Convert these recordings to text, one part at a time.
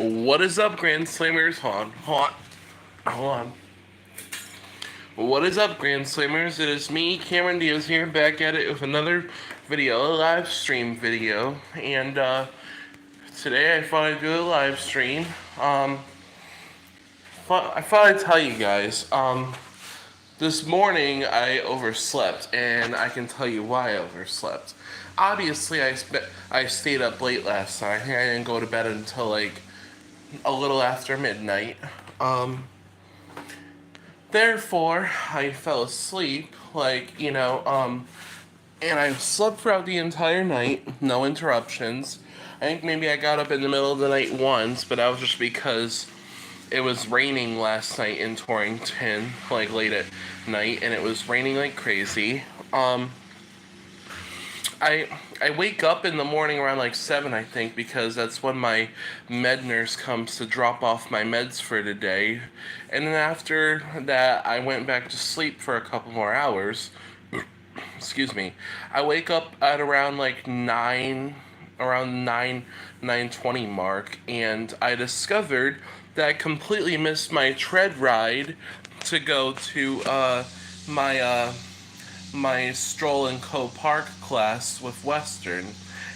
What is up, Grand Slammers? Hold on. What is up, Grand Slammers? It is me, Cameron Diaz here, back at it with another video, a live stream video. And today I thought I'd do a live stream. I thought I'd tell you guys. This morning I overslept, and I can tell you why I overslept. Obviously, I stayed up late last night. I think I didn't go to bed until like a little after midnight. Therefore, I fell asleep, and I slept throughout the entire night, no interruptions. I think maybe I got up in the middle of the night once, but that was just because it was raining last night in Torrington, like late at night, and it was raining like crazy. I wake up in the morning around like 7, I think, because that's when my med nurse comes to drop off my meds for the day. And then after that, I went back to sleep for a couple more hours. Excuse me. I wake up at around like 9, around 9:20 mark, and I discovered that I completely missed my tread ride to go to my Stroll and Co. Park class with Western.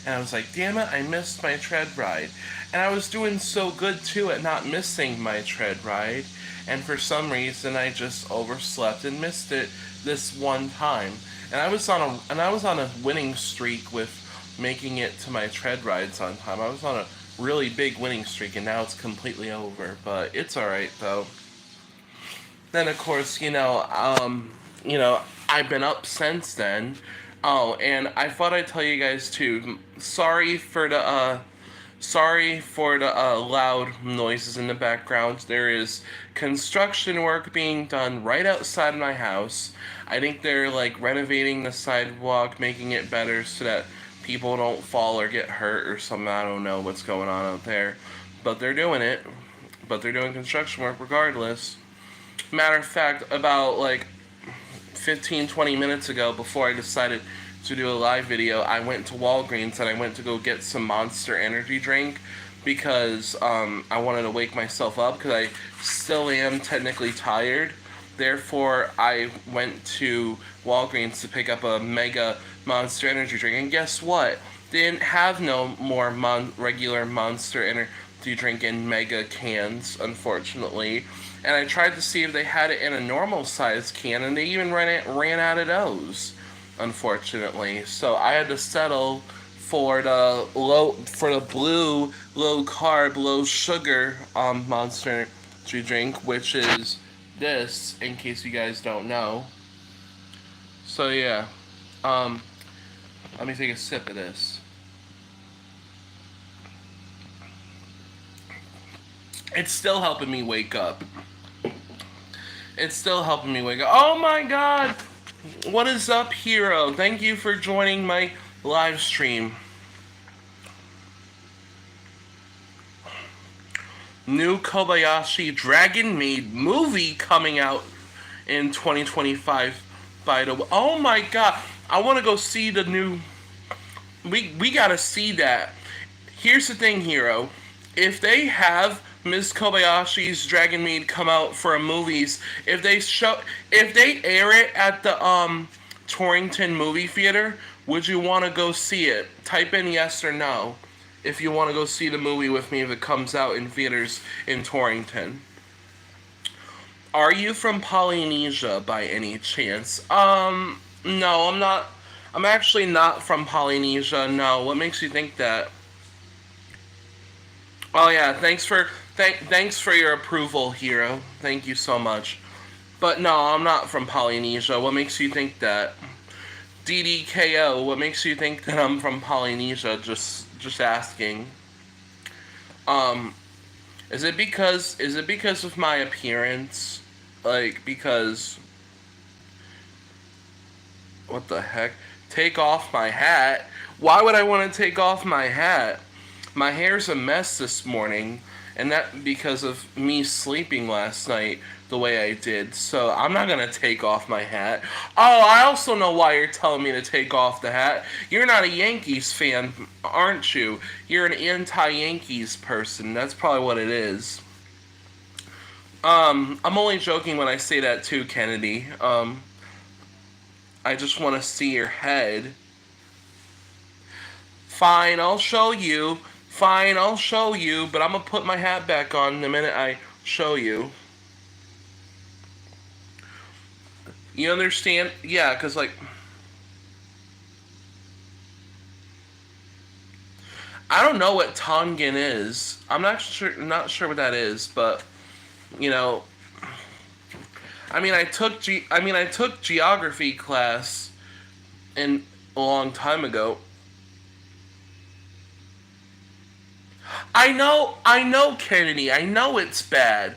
And I was like, damn it, I missed my tread ride. And I was doing so good too at not missing my tread ride. And for some reason I just overslept and missed it this one time. And I was on a winning streak with making it to my tread rides on time. I was on a really big winning streak, and now it's completely over. But it's alright though. Then of course, I've been up since then. Oh, and I thought I'd tell you guys too. Sorry for the loud noises in the background. There is construction work being done right outside my house. I think they're like renovating the sidewalk, making it better so that people don't fall or get hurt or something. I don't know what's going on out there, but they're doing it. But they're doing construction work regardless. Matter of fact, about like 15-20 minutes ago, before I decided to do a live video, I went to Walgreens and I went to go get some Monster energy drink because I wanted to wake myself up because I still am technically tired. Therefore, I went to Walgreens to pick up a Mega Monster energy drink, and guess what? They didn't have no more regular Monster energy drink in Mega cans, unfortunately. And I tried to see if they had it in a normal size can, and they even ran out of those, unfortunately. So I had to settle for the blue, low carb, low sugar Monster energy drink, which is this, in case you guys don't know. So yeah, let me take a sip of this. It's still helping me wake up. Oh my god! What is up, Hero? Thank you for joining my live stream. New Kobayashi Dragon Maid movie coming out in 2025. By the way, oh my god! I want to go see the new. We gotta see that. Here's the thing, Hero. If they have Ms. Kobayashi's Dragon Maid come out for movies, if they air it at the Torrington movie theater, would you want to go see it? Type in yes or no if you want to go see the movie with me if it comes out in theaters in Torrington. Are you from Polynesia by any chance? No, I'm not. I'm actually not from Polynesia. No, what makes you think that? Oh yeah, thanks for your approval, Hero. Thank you so much. But no, I'm not from Polynesia. What makes you think that? DDKO, what makes you think that I'm from Polynesia? Just asking. Is it because of my appearance? Like, because what the heck? Take off my hat? Why would I want to take off my hat? My hair's a mess this morning, and that because of me sleeping last night the way I did. So I'm not gonna take off my hat. Oh, I also know why you're telling me to take off the hat. You're not a Yankees fan, aren't you? You're an anti-Yankees person. That's probably what it is. I'm only joking when I say that too, Kennedy. I just want to see your head. Fine, I'll show you. Fine, I'll show you, but I'm gonna put my hat back on the minute I show you. You understand? Yeah, because, like, I don't know what Tongan is. I'm not sure what that is, but, you know, I took geography class in a long time ago. I know, Kennedy. I know it's bad.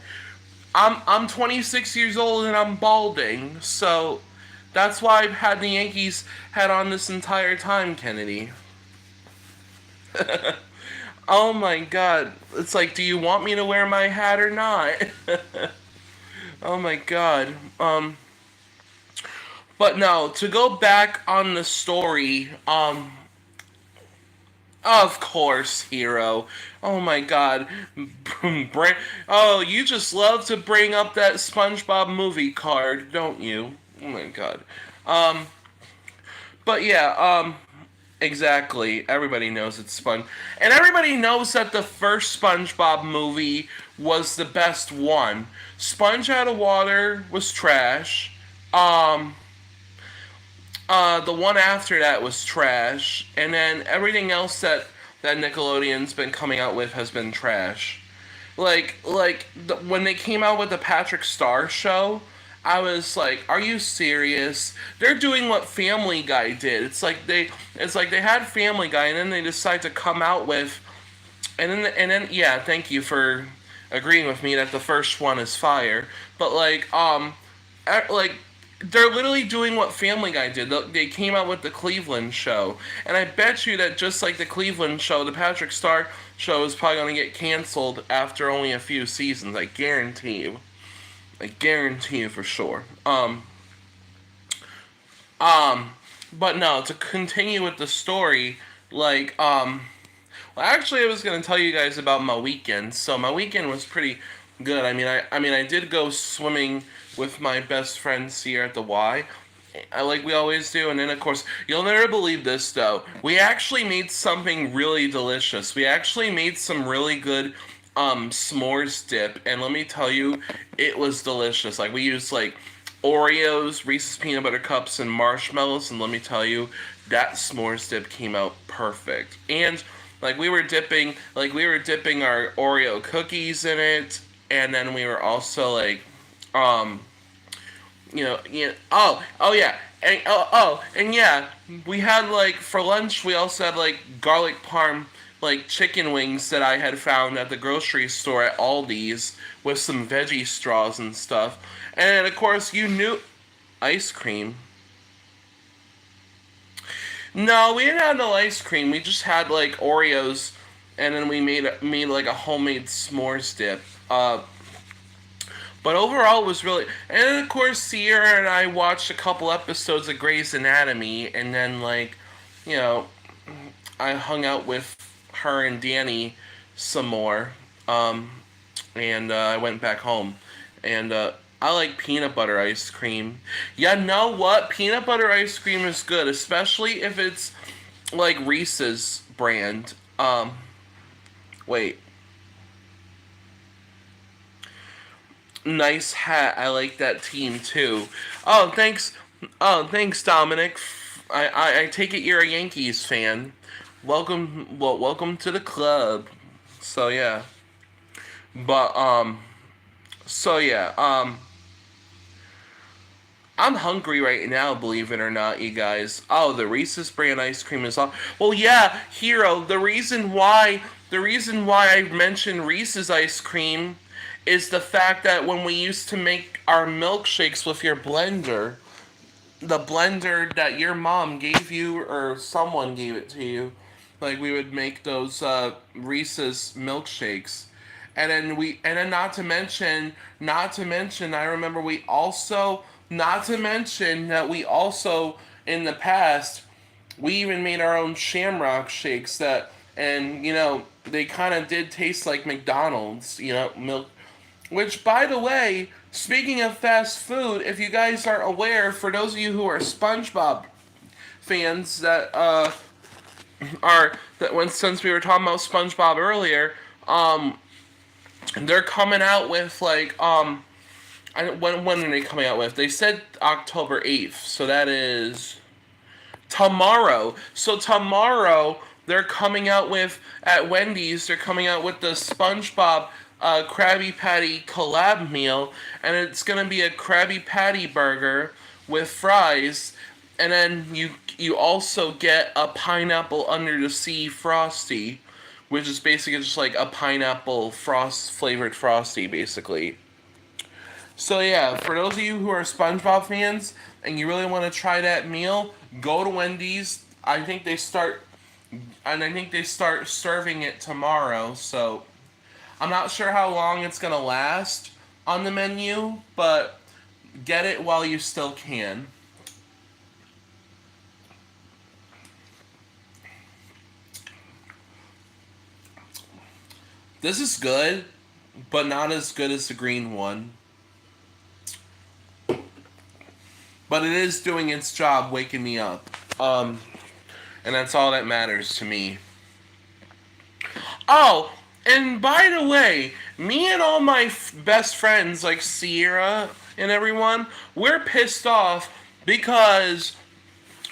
I'm 26 years old and I'm balding, so that's why I've had the Yankees hat on this entire time, Kennedy. Oh my God! It's like, do you want me to wear my hat or not? Oh my God. But no, to go back on the story, of course, Hero. Oh my God. Oh, you just love to bring up that SpongeBob movie card, don't you? Oh my God. Um, but yeah, exactly. Everybody knows it's Sponge. And everybody knows that the first SpongeBob movie was the best one. Sponge Out of Water was trash. Um, the one after that was trash, and then everything else that Nickelodeon's been coming out with has been trash. When they came out with the Patrick Star show, I was like, "Are you serious? They're doing what Family Guy did. It's like they had Family Guy, and then they decide to come out with, and then yeah, thank you for agreeing with me that the first one is fire, but like they're literally doing what Family Guy did. They came out with the Cleveland show, and I bet you that just like the Cleveland show, the Patrick Star show is probably going to get canceled after only a few seasons. I guarantee you. I guarantee you for sure. Um, but no, to continue with the story, like, well, actually, I was gonna tell you guys about my weekend. So my weekend was pretty good. I mean, I did go swimming with my best friend Sierra at the Y, like we always do. And then, of course, you'll never believe this though. We actually made something really delicious. We actually made some really good s'mores dip, and let me tell you, it was delicious. Like we used like Oreos, Reese's peanut butter cups, and marshmallows, and let me tell you, that s'mores dip came out perfect. And we were dipping our Oreo cookies in it, and then we were also like, um, oh yeah, and yeah, we had like for lunch we also had like garlic parm like chicken wings that I had found at the grocery store at Aldi's with some veggie straws and stuff. And then, of course, you knew ice cream. No, we didn't have no ice cream. We just had like Oreos, and then we made like a homemade s'mores dip. But overall, it was really. And then, of course, Sierra and I watched a couple episodes of Grey's Anatomy, and then you know, I hung out with her and Danny some more, um, and I went back home. And I like peanut butter ice cream. Yeah, know what? Peanut butter ice cream is good, especially if it's like Reese's brand. Wait. Nice hat. I like that team too. Oh, thanks. Oh, thanks, Dominic. I take it you're a Yankees fan. Welcome to the club. So yeah. But so yeah. I'm hungry right now, believe it or not, you guys. Oh, the Reese's brand ice cream is all. Well, yeah, Hero. The reason why I mentioned Reese's ice cream is the fact that when we used to make our milkshakes with your blender, the blender that your mom gave you or someone gave it to you, like we would make those Reese's milkshakes, and then not to mention, I remember we also, not to mention that we also, in the past, we even made our own Shamrock shakes that, and they kind of did taste like McDonald's, milk. Which, by the way, speaking of fast food, if you guys aren't aware, for those of you who are SpongeBob fans that are that when since we were talking about SpongeBob earlier, they're coming out with like when are they coming out with? They said October 8th, so that is tomorrow. So tomorrow they're coming out with at Wendy's. They're coming out with the SpongeBob Krabby Patty collab meal, and it's gonna be a Krabby Patty burger with fries, and then you also get a pineapple under the sea frosty, which is basically just like a pineapple frost flavored frosty, basically. So yeah, for those of you who are SpongeBob fans and you really want to try that meal, go to Wendy's. I think they start serving it tomorrow. So I'm not sure how long it's gonna last on the menu, but get it while you still can. This is good, but not as good as the green one. But it is doing its job waking me up. And that's all that matters to me. Oh, and by the way, me and all my best friends, like Sierra and everyone, we're pissed off because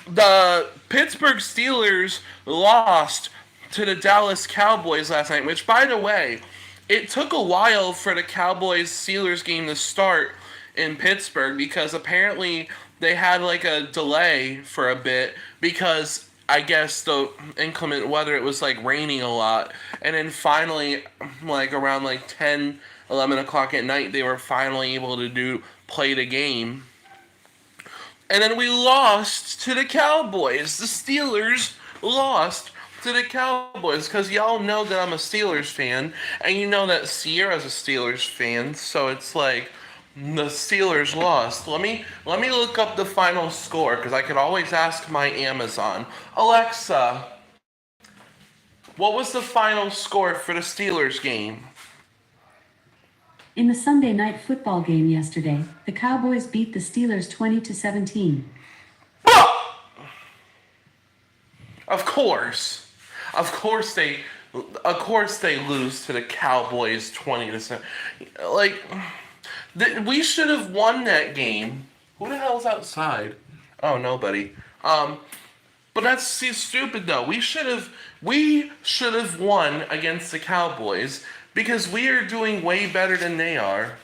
the Pittsburgh Steelers lost to the Dallas Cowboys last night, which, by the way, it took a while for the Cowboys Steelers game to start in Pittsburgh because apparently they had like a delay for a bit because I guess the inclement weather, it was like raining a lot, and then finally like around like 10, 11 o'clock at night they were finally able to play the game. And then we lost to the Cowboys. The Steelers lost to the Cowboys because y'all know that I'm a Steelers fan, and you know that Sierra's a Steelers fan, so it's like the Steelers lost. Let me look up the final score because I could always ask my Amazon. Alexa, what was the final score for the Steelers game? In the Sunday night football game yesterday, the Cowboys beat the Steelers 20-17. Of course. Of course they lose to the Cowboys 20-7. Like we should have won that game. Who the hell's outside? Oh, nobody. But that's stupid though. We should have won against the Cowboys because we are doing way better than they are.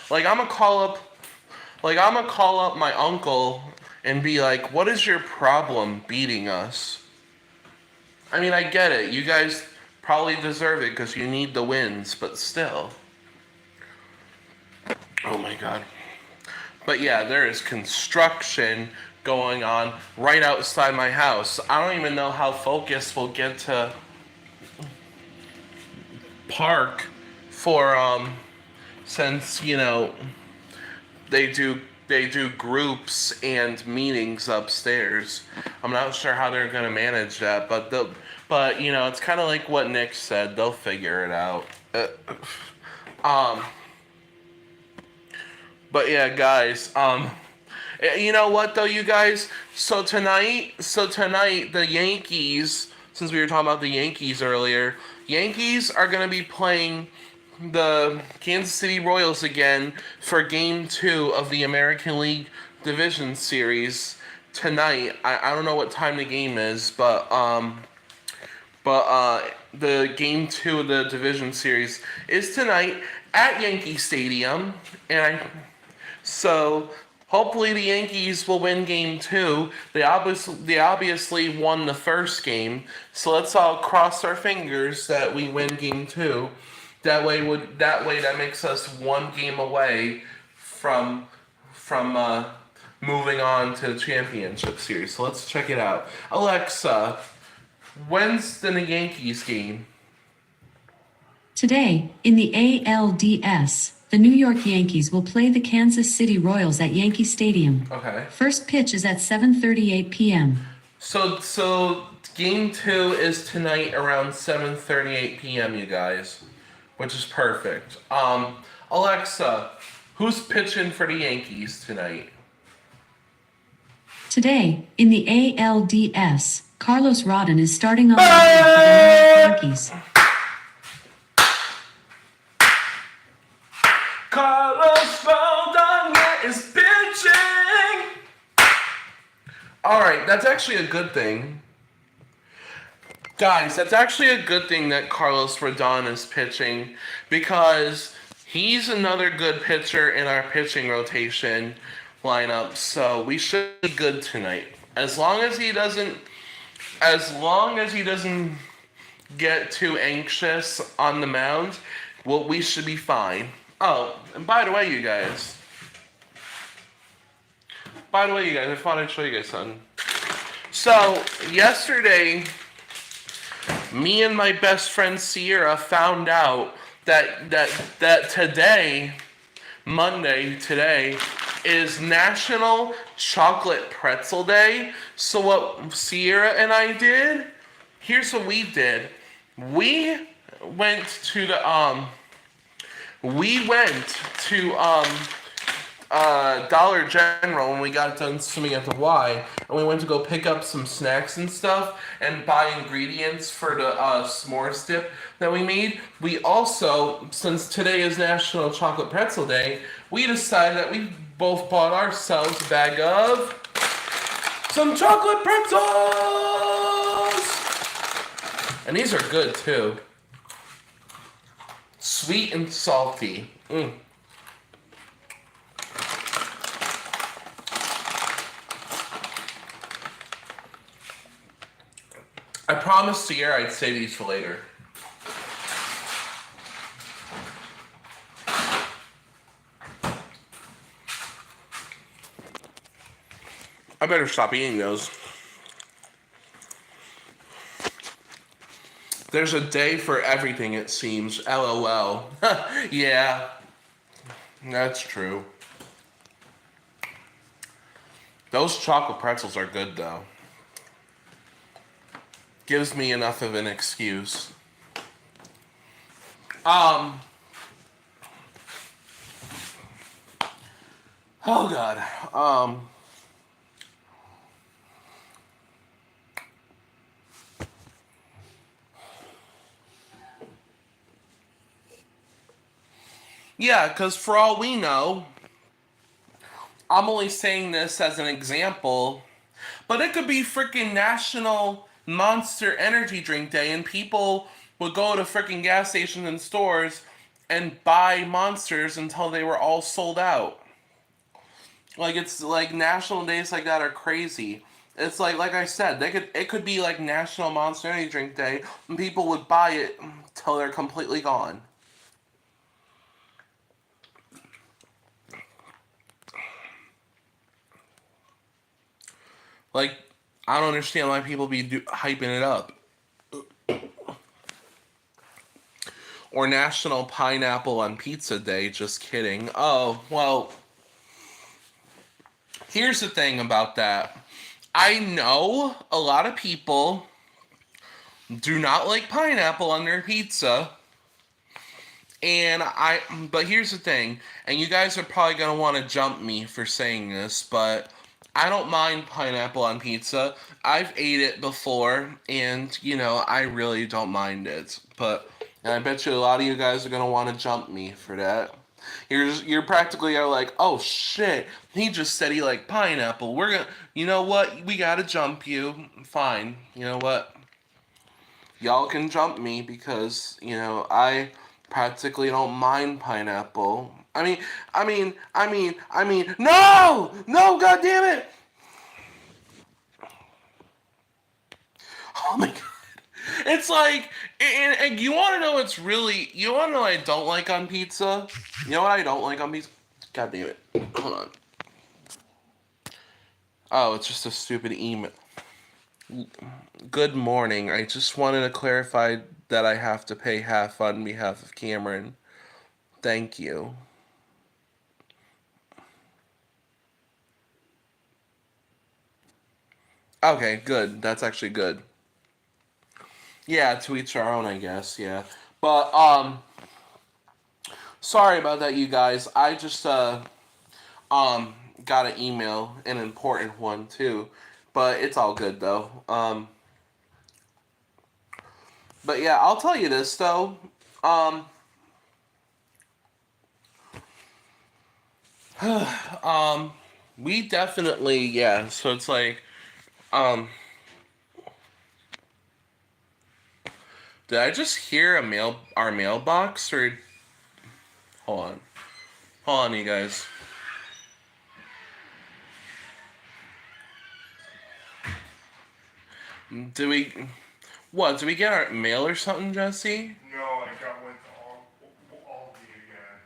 Like I'm gonna call up my uncle and be like, "What is your problem beating us?" I mean, I get it. You guys probably deserve it because you need the wins, but still. Oh my god. But yeah, there is construction going on right outside my house. I don't even know how Focus will get to park for since they do groups and meetings upstairs. I'm not sure how they're gonna manage that, but it's kind of like what Nick said. They'll figure it out. But yeah, guys. You know what though, you guys? So tonight, the Yankees. Since we were talking about the Yankees earlier, Yankees are gonna be playing the Kansas City Royals again for Game 2 of the American League Division Series tonight. I don't know what time the game is, but the Game 2 of the Division Series is tonight at Yankee Stadium, so hopefully the Yankees will win Game 2. They obviously won the first game, so let's all cross our fingers that we win Game 2. That way that makes us one game away from moving on to the championship series. So let's check it out. Alexa, when's the Yankees game? Today, in the ALDS, the New York Yankees will play the Kansas City Royals at Yankee Stadium. Okay. First pitch is at 7:38 p.m. So game 2 is tonight around 7:38 p.m. You guys, which is perfect. Alexa, who's pitching for the Yankees tonight? Today, in the ALDS, Carlos Rodon is starting on the mound for the New York Yankees. Carlos Rodon is pitching. All right, that's actually a good thing. Guys, that's actually a good thing that Carlos Rodon is pitching because he's another good pitcher in our pitching rotation lineup. So we should be good tonight. As long as he doesn't get too anxious on the mound, well, we should be fine. Oh, and by the way, you guys, I thought I'd show you guys something. So, yesterday, me and my best friend Sierra found out that today, Monday, today, is National Chocolate Pretzel Day. So what Sierra and I did, here's what we did. We went to Dollar General when we got done swimming at the Y, and we went to go pick up some snacks and stuff and buy ingredients for the s'mores dip that we made. We also, since today is National Chocolate Pretzel Day, we decided that we both bought ourselves a bag of some chocolate pretzels! And these are good too. Sweet and salty. I promised Sierra I'd save these for later. I better stop eating those. There's a day for everything, it seems. LOL. Yeah, that's true. Those chocolate pretzels are good, though. Gives me enough of an excuse. Oh God. Yeah, because for all we know, I'm only saying this as an example, but it could be freaking National Monster Energy Drink Day, and people would go to freaking gas stations and stores and buy monsters until they were all sold out. Like, it's like national days like that are crazy. It's like I said, it could be like National Monster Energy Drink Day, and people would buy it till they're completely gone. Like, I don't understand why people be hyping it up. Or National Pineapple on Pizza Day, just kidding. Oh, well, here's the thing about that. I know a lot of people do not like pineapple on their pizza. But here's the thing, and you guys are probably going to want to jump me for saying this, but I don't mind pineapple on pizza. I've ate it before, and, I really don't mind it. And I bet you a lot of you guys are going to want to jump me for that. You're practically are like, oh shit, he just said he liked pineapple. You know what? We got to jump you. Fine. You know what? Y'all can jump me because, I practically don't mind pineapple. I mean, no! No, God damn it! Oh my God. It's like, and you want to know what's really, you want to know what I don't like on pizza? You know what I don't like on pizza? God damn it. Hold on. Oh, it's just a stupid email. Good morning. I just wanted to clarify that I have to pay half on behalf of Cameron. Thank you. Okay, good. That's actually good. Yeah, to each our own, I guess. Yeah. But sorry about that, you guys. I just um got an email, an important one too. But it's all good though. But yeah, I'll tell you this though. Um um we definitely, yeah, so it's like um did I just hear our mailbox, or hold on. Hold on, you guys. Do we what, do we get our mail or something, Jesse? No, I got went to Aldi again.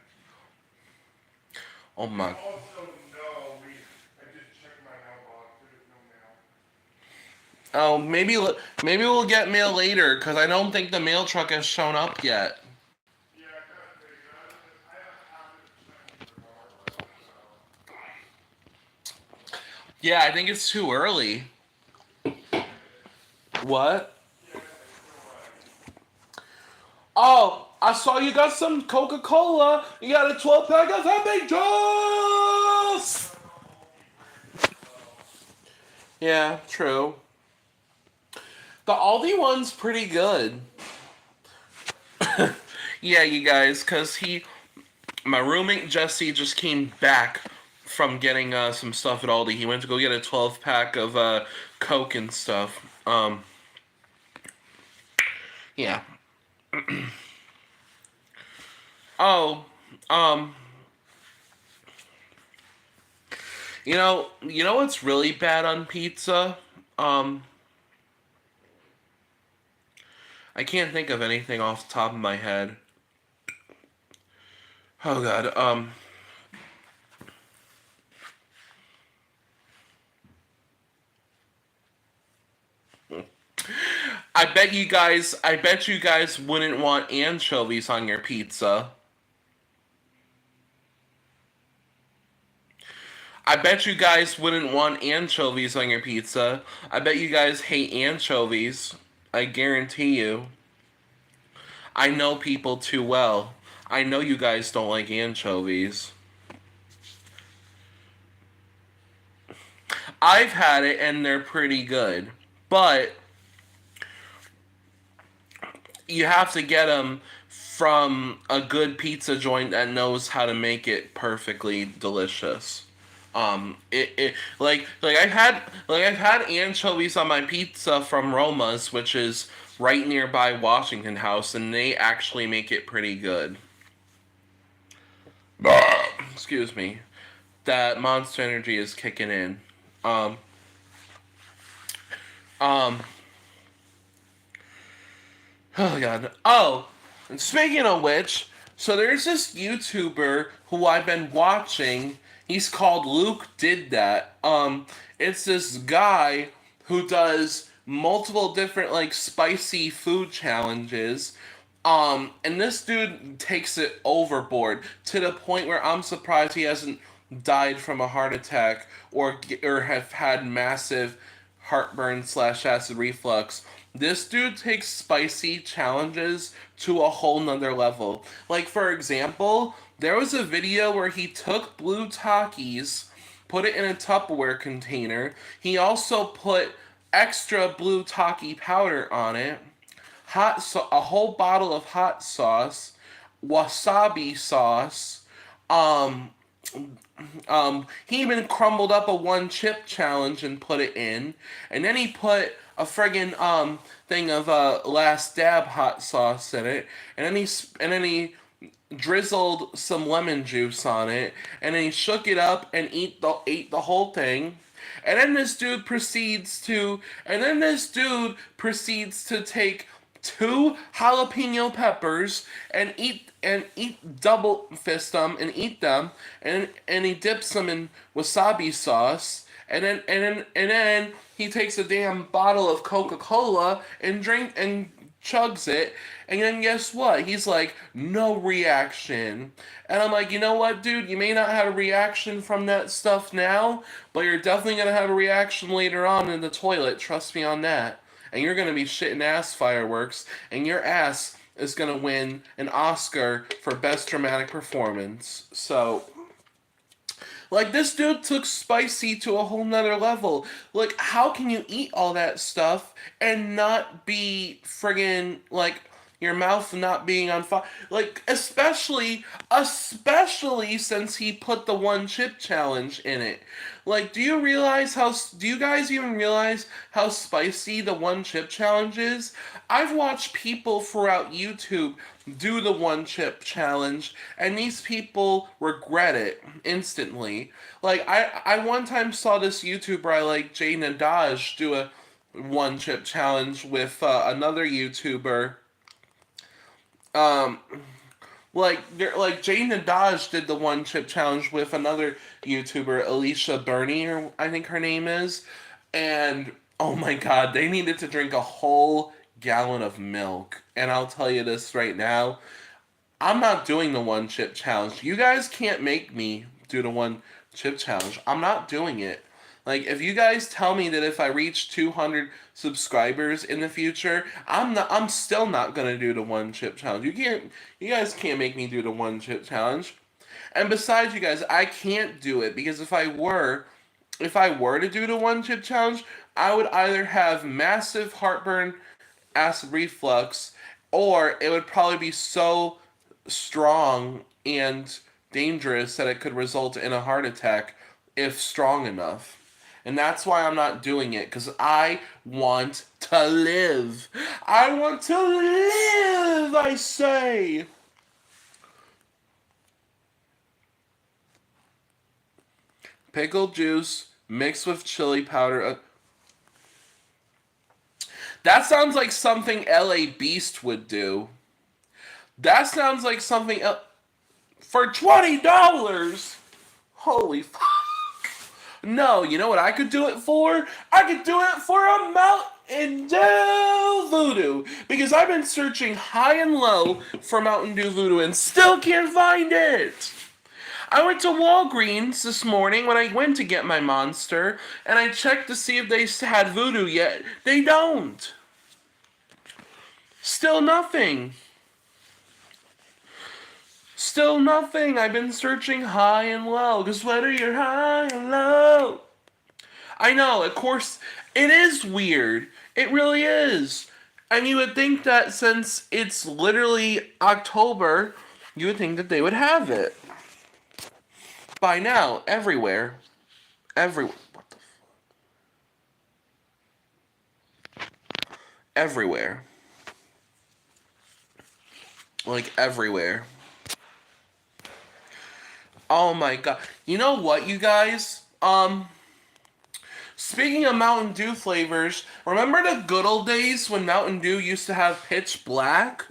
Oh my. Also, no, I just checked my mailbox. There's no mail. Oh, maybe we'll get mail later because I don't think the mail truck has shown up yet. Yeah, I kind of figured. I have it checked regardless. Yeah, I think it's too early. What? Yeah, you're right. Oh, I saw you got some Coca-Cola. You got a 12 pack of Happy Juice. Yeah, true. The Aldi one's pretty good. Yeah, you guys, cause my roommate Jesse just came back from getting some stuff at Aldi. He went to go get a 12 pack of Coke and stuff. Yeah. Oh, um, you know what's really bad on pizza? Um, I can't think of anything off the top of my head. Oh God. I bet you guys wouldn't want anchovies on your pizza. I bet you guys wouldn't want anchovies on your pizza. I bet you guys hate anchovies. I guarantee you. I know people too well. I know you guys don't like anchovies. I've had it and they're pretty good. But you have to get them from a good pizza joint that knows how to make it perfectly delicious. It I've had anchovies on my pizza from Roma's, which is right nearby Washington House, and they actually make it pretty good. Excuse me. That Monster Energy is kicking in. Um, um, oh god. Oh, and speaking of which, so there's this YouTuber who I've been watching. He's called Luke Did That. It's this guy who does multiple different like spicy food challenges. And this dude takes it overboard to the point where I'm surprised he hasn't died from a heart attack or have had massive heartburn slash acid reflux. This dude takes spicy challenges to a whole nother level. Like, for example, there was a video where he took blue Takis, put it in a Tupperware container. He also put extra blue Taki powder on it, a whole bottle of hot sauce, wasabi sauce, um, he even crumbled up a one chip challenge and put it in, and then he put a friggin' thing of last dab hot sauce in it, and then he drizzled some lemon juice on it, and then he shook it up and ate the whole thing. And then this dude proceeds to take two jalapeno peppers and eat double fist them and eat them, and he dips them in wasabi sauce, And then he takes a damn bottle of Coca-Cola and chugs it, and then guess what? He's like, no reaction. And I'm like, you know what, dude? You may not have a reaction from that stuff now, but you're definitely gonna have a reaction later on in the toilet. Trust me on that. And you're gonna be shitting ass fireworks, and your ass is gonna win an Oscar for best dramatic performance. So, like, this dude took spicy to a whole nother level. Like, how can you eat all that stuff and not be friggin', like, your mouth not being on fire? Like, especially since he put the one chip challenge in it. Like, do you guys even realize how spicy the one chip challenge is? I've watched people throughout YouTube do the one chip challenge, and these people regret it instantly. Like, I one time saw this YouTuber I like, Jay Nadaj, do a one chip challenge with another YouTuber. Um, like Jay Nadaj did the one chip challenge with another YouTuber, Alicia Burney, or I think her name is, and oh my god, they needed to drink a whole gallon of milk. And I'll tell you this right now, I'm not doing the one chip challenge. You guys can't make me do the one chip challenge. I'm not doing it. Like, if you guys tell me that if I reach 200 subscribers in the future, I'm still not gonna do the one chip challenge. You guys can't make me do the one chip challenge. And besides, you guys, I can't do it because if I were to do the one chip challenge, I would either have massive heartburn, acid reflux, or it would probably be so strong and dangerous that it could result in a heart attack if strong enough. And that's why I'm not doing it, because I want to live. I want to live, I say. Pickled juice mixed with chili powder. That sounds like something LA Beast would do. That sounds like something for $20. Holy fuck. No, you know what I could do it for? I could do it for a Mountain Dew Voodoo. Because I've been searching high and low for Mountain Dew Voodoo and still can't find it. I went to Walgreens this morning when I went to get my Monster, and I checked to see if they had Voodoo yet. They don't. Still nothing. Still nothing. I've been searching high and low, because whether you're high and low. I know, of course, it is weird. It really is. And you would think that since it's literally October, you would think that they would have it. By now, everywhere. Everywhere. What the Everywhere. Like, everywhere. Oh my god. You know what, you guys? Speaking of Mountain Dew flavors, remember the good old days when Mountain Dew used to have Pitch Black?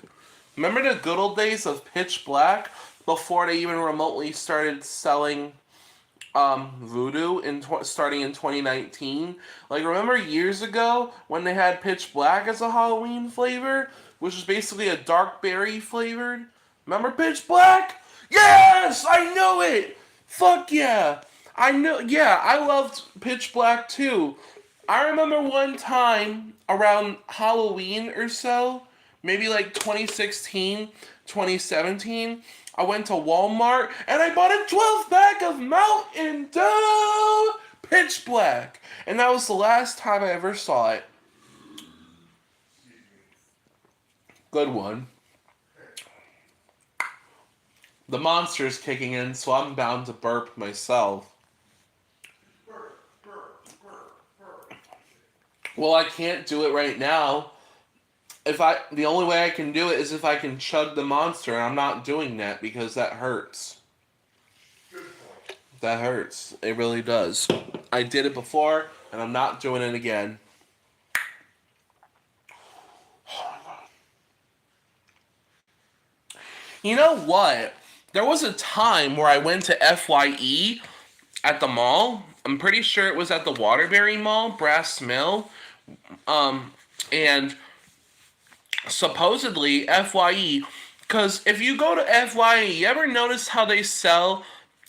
Remember the good old days of Pitch Black before they even remotely started selling Voodoo starting in 2019? Like, remember years ago when they had Pitch Black as a Halloween flavor, which is basically a dark berry flavored? Remember Pitch Black? Yes, I know it. Fuck yeah. I know. Yeah, I loved Pitch Black too. I remember one time around Halloween or so, maybe like 2016, 2017, I went to Walmart and I bought a 12 pack of Mountain Dew Pitch Black. And that was the last time I ever saw it. Good one. The monster's kicking in, so I'm bound to burp myself. Well, I can't do it right now. The only way I can do it is if I can chug the monster, and I'm not doing that because that hurts. That hurts. It really does. I did it before, and I'm not doing it again. You know what? There was a time where I went to FYE at the mall, I'm pretty sure it was at the Waterbury Mall, Brass Mill. And supposedly FYE, because if you go to FYE, you ever notice how they sell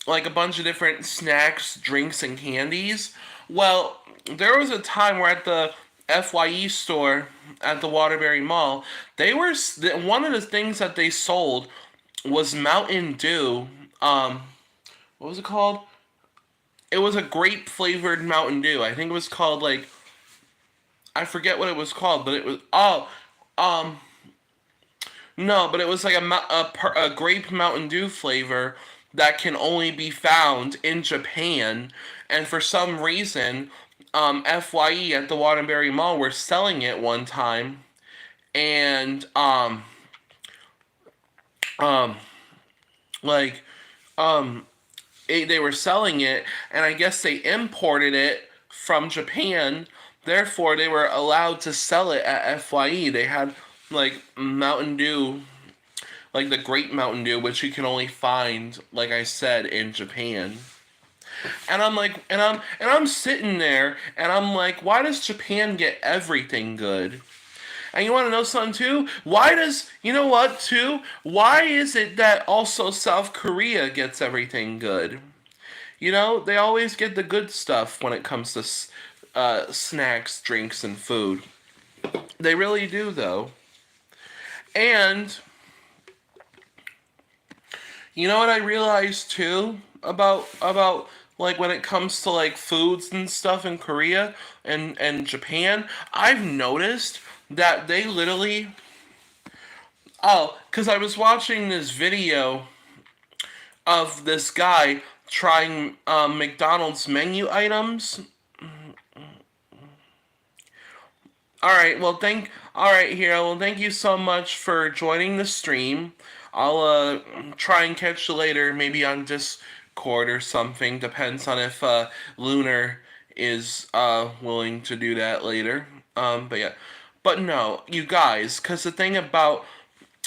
like a bunch of different snacks, drinks, and candies? Well, there was a time where at the FYE store at the Waterbury Mall, they were one of the things that they sold was Mountain Dew. What was it called? It was a grape flavored Mountain Dew. I think it was called like, I forget what it was called, but it was um no, but it was like a grape Mountain Dew flavor that can only be found in Japan, and for some reason, FYE at the Waterbury Mall were selling it one time, and um like they were selling it, and I guess they imported it from Japan. Therefore, they were allowed to sell it at FYE. They had like Mountain Dew, like the Great Mountain Dew, which you can only find, like I said, in Japan. And I'm like, and I'm sitting there, and I'm like, why does Japan get everything good? And you want to know something too? Why does, you know what too? Why is it that also South Korea gets everything good? You know, they always get the good stuff when it comes to snacks, drinks, and food. They really do, though. And you know what I realized too about like when it comes to like foods and stuff in Korea and Japan, I've noticed that they literally because I was watching this video of this guy trying McDonald's menu items. All right, Hero. Well, thank you so much for joining the stream. I'll try and catch you later, maybe on Discord or something. Depends on if Lunar is willing to do that later. But yeah, but no, you guys, because the thing about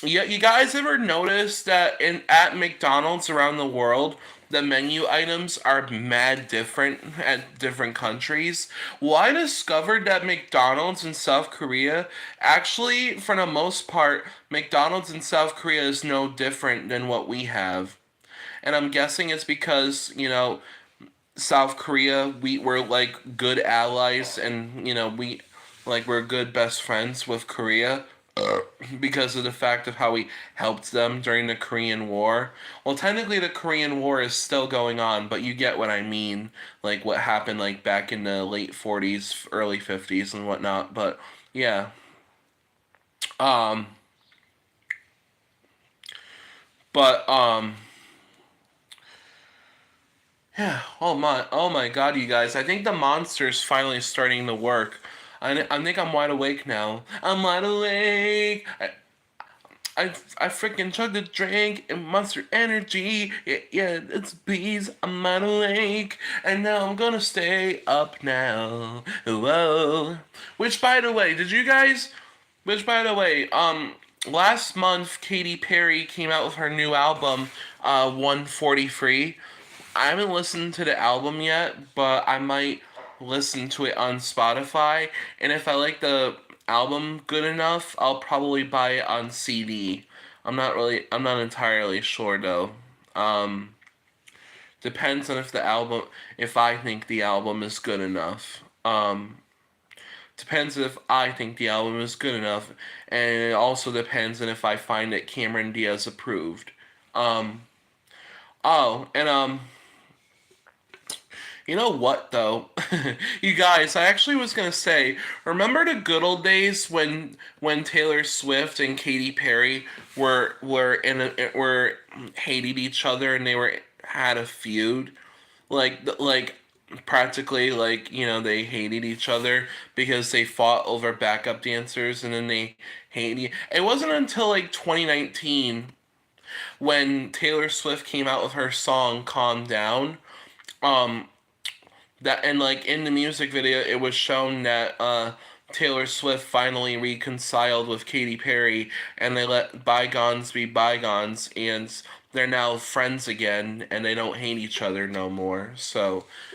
yeah, you guys ever notice that in at McDonald's around the world, the menu items are mad different at different countries? Well, I discovered that McDonald's in South Korea, actually, for the most part, McDonald's in South Korea is no different than what we have. And I'm guessing it's because, South Korea, we're like good allies, and we're good best friends with Korea because of the fact of how we helped them during the Korean War. Well, technically the Korean War is still going on, but you get what I mean, like what happened like back in the late 40s, early 50s and whatnot. But yeah. Um but Yeah, oh my god, you guys. I think the monster's finally starting to work. I think I'm wide awake now. I'm wide awake. I freaking chugged a drink and Monster Energy. Yeah, yeah, it's bees. I'm wide awake. And now I'm gonna stay up now. Whoa. Which by the way, last month Katy Perry came out with her new album, 143. I haven't listened to the album yet, but I might listen to it on Spotify. And if I like the album good enough, I'll probably buy it on CD. I'm not entirely sure though. Um, Depends on if I think the album is good enough. Depends if I think the album is good enough, and it also depends on if I find it Cameron Diaz approved. Um, and you know what though? You guys, I actually was gonna say, remember the good old days when Taylor Swift and Katy Perry were hated each other and they were had a feud? Like practically like, they hated each other because they fought over backup dancers, and then they hated. It wasn't until like 2019 when Taylor Swift came out with her song Calm Down. Um that and like in the music video it was shown that Taylor Swift finally reconciled with Katy Perry, and they let bygones be bygones, and they're now friends again and they don't hate each other no more. So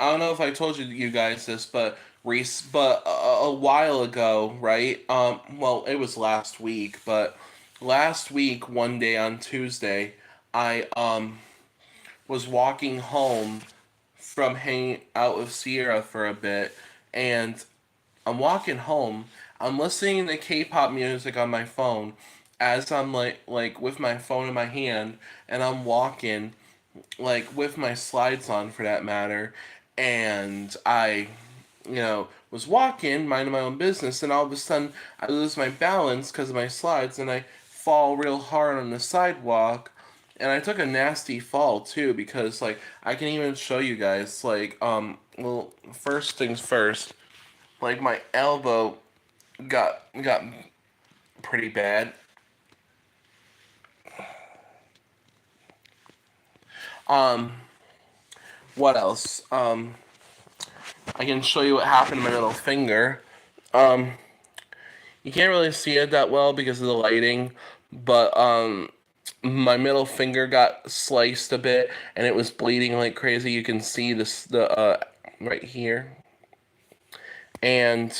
I don't know if I told you guys this, but a while ago, right? Well, it was last week, but last week, one day on Tuesday, I was walking home from hanging out with Sierra for a bit, and I'm walking home. I'm listening to K-pop music on my phone as I'm like with my phone in my hand, and I'm walking like with my slides on for that matter, and I, was walking, minding my own business, and all of a sudden I lose my balance because of my slides, and I fall real hard on the sidewalk, and I took a nasty fall too because like I can even show you guys well, first things first, like my elbow got pretty bad. Um, what else? I can show you what happened to my middle finger. Um, you can't really see it that well because of the lighting, but my middle finger got sliced a bit and it was bleeding like crazy. You can see this the right here, and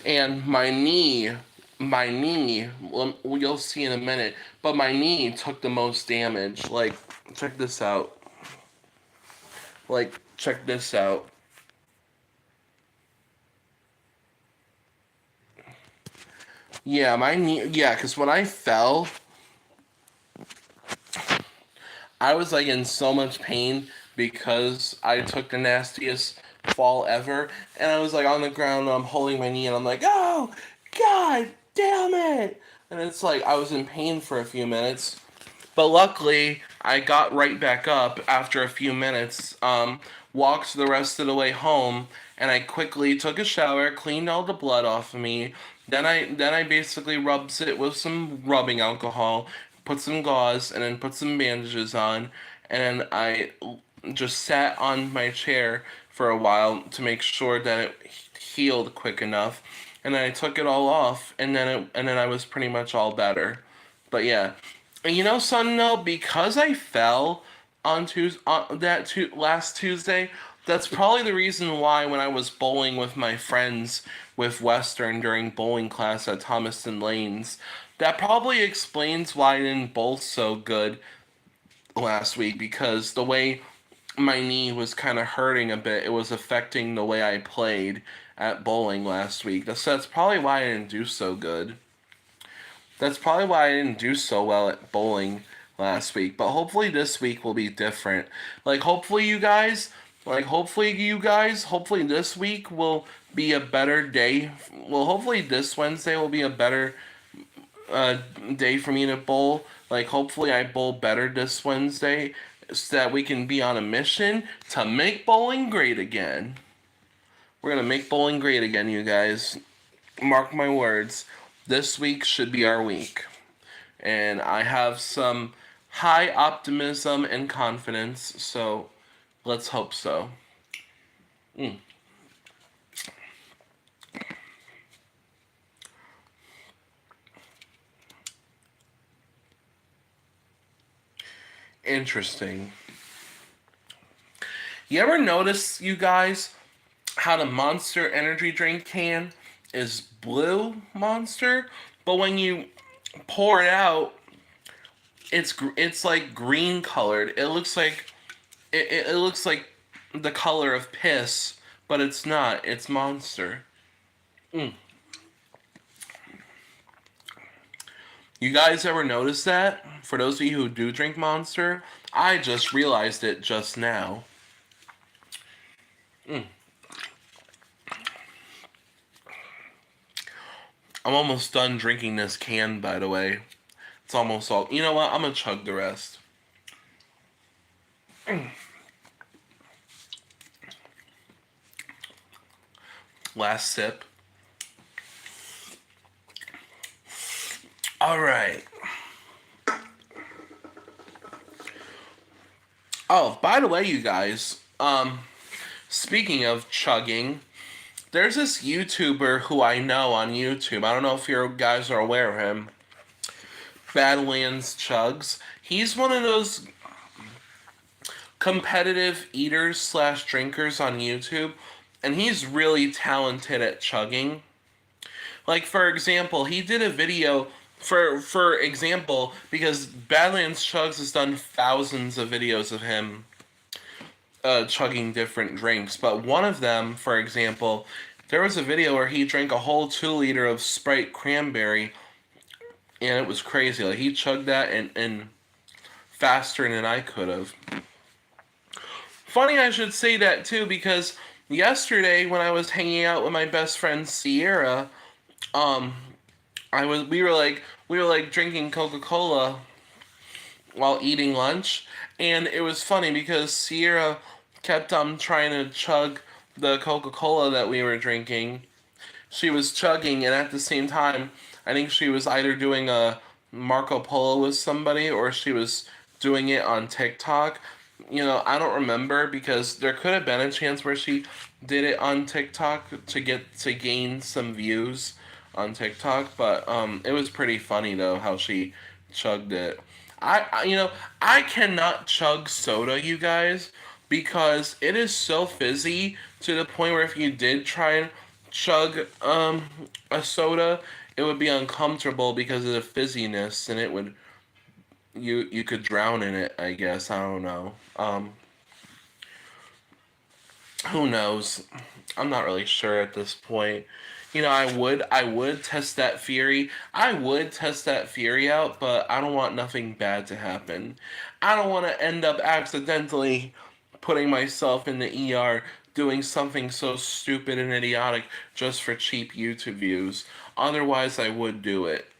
my knee. Well, you'll see in a minute, but my knee took the most damage. Like, check this out. Like, check this out. Yeah, my knee. Yeah, because when I fell, I was like in so much pain because I took the nastiest fall ever, and I was like on the ground and I'm holding my knee and I'm like, oh, god damn it! And it's like I was in pain for a few minutes, but luckily I got right back up after a few minutes. Walked the rest of the way home, and I quickly took a shower, cleaned all the blood off of me. Then I basically rubs it with some rubbing alcohol, put some gauze, and then put some bandages on, and I just sat on my chair for a while to make sure that it healed quick enough. And then I took it all off, and then I was pretty much all better. But yeah, and son, no, because I fell on Tuesday, last Tuesday, that's probably the reason why when I was bowling with my friends with Western during bowling class at Thomaston Lanes, that probably explains why I didn't bowl so good last week, because the way my knee was kind of hurting a bit, it was affecting the way I played at bowling last week. That's probably why I didn't do so good. That's probably why I didn't do so well at bowling last week. But hopefully this week will be different. Hopefully this week will be a better day. Well, hopefully this Wednesday will be a better uh, day for me to bowl. Like, hopefully I bowl better this Wednesday so that we can be on a mission to make bowling great again. We're going to make bowling great again, you guys. Mark my words. This week should be our week. And I have some high optimism and confidence, so let's hope so. Interesting. You ever notice, you guys, how the Monster energy drink can is blue Monster, but when you pour it out, it's like green colored. It looks like the color of piss, but it's not. It's Monster. You guys ever notice that? For those of you who do drink Monster, I just realized it just now. I'm almost done drinking this can, by the way. It's almost all. You know what? I'm gonna chug the rest. Last sip. All right. Oh, by the way, you guys. Speaking of chugging, there's this YouTuber who I know on YouTube. I don't know if you guys are aware of him. Badlands Chugs. He's one of those competitive eaters slash drinkers on YouTube, and he's really talented at chugging. Like, for example, he did a video for example, because Badlands Chugs has done thousands of videos of him chugging different drinks. But one of them, for example, there was a video where he drank a whole 2 liter of Sprite cranberry, and it was crazy. Like, he chugged that and faster than I could have. Funny I should say that too, because yesterday when I was hanging out with my best friend Sierra, we were like drinking Coca-Cola while eating lunch, and it was funny because Sierra kept trying to chug the Coca-Cola that we were drinking. She was chugging, and at the same time, I think she was either doing a Marco Polo with somebody or she was doing it on TikTok. You know, I don't remember, because there could have been a chance where she did it on TikTok to gain some views on TikTok, but it was pretty funny though how she chugged it. I cannot chug soda, you guys, because it is so fizzy to the point where if you did try and chug a soda, it would be uncomfortable because of the fizziness, and it would you could drown in it, I guess. I don't know. Who knows? I'm not really sure at this point. You know, I would test that theory. I would test that theory out, but I don't want nothing bad to happen. I don't want to end up accidentally putting myself in the ER doing something so stupid and idiotic just for cheap YouTube views. Otherwise, I would do it.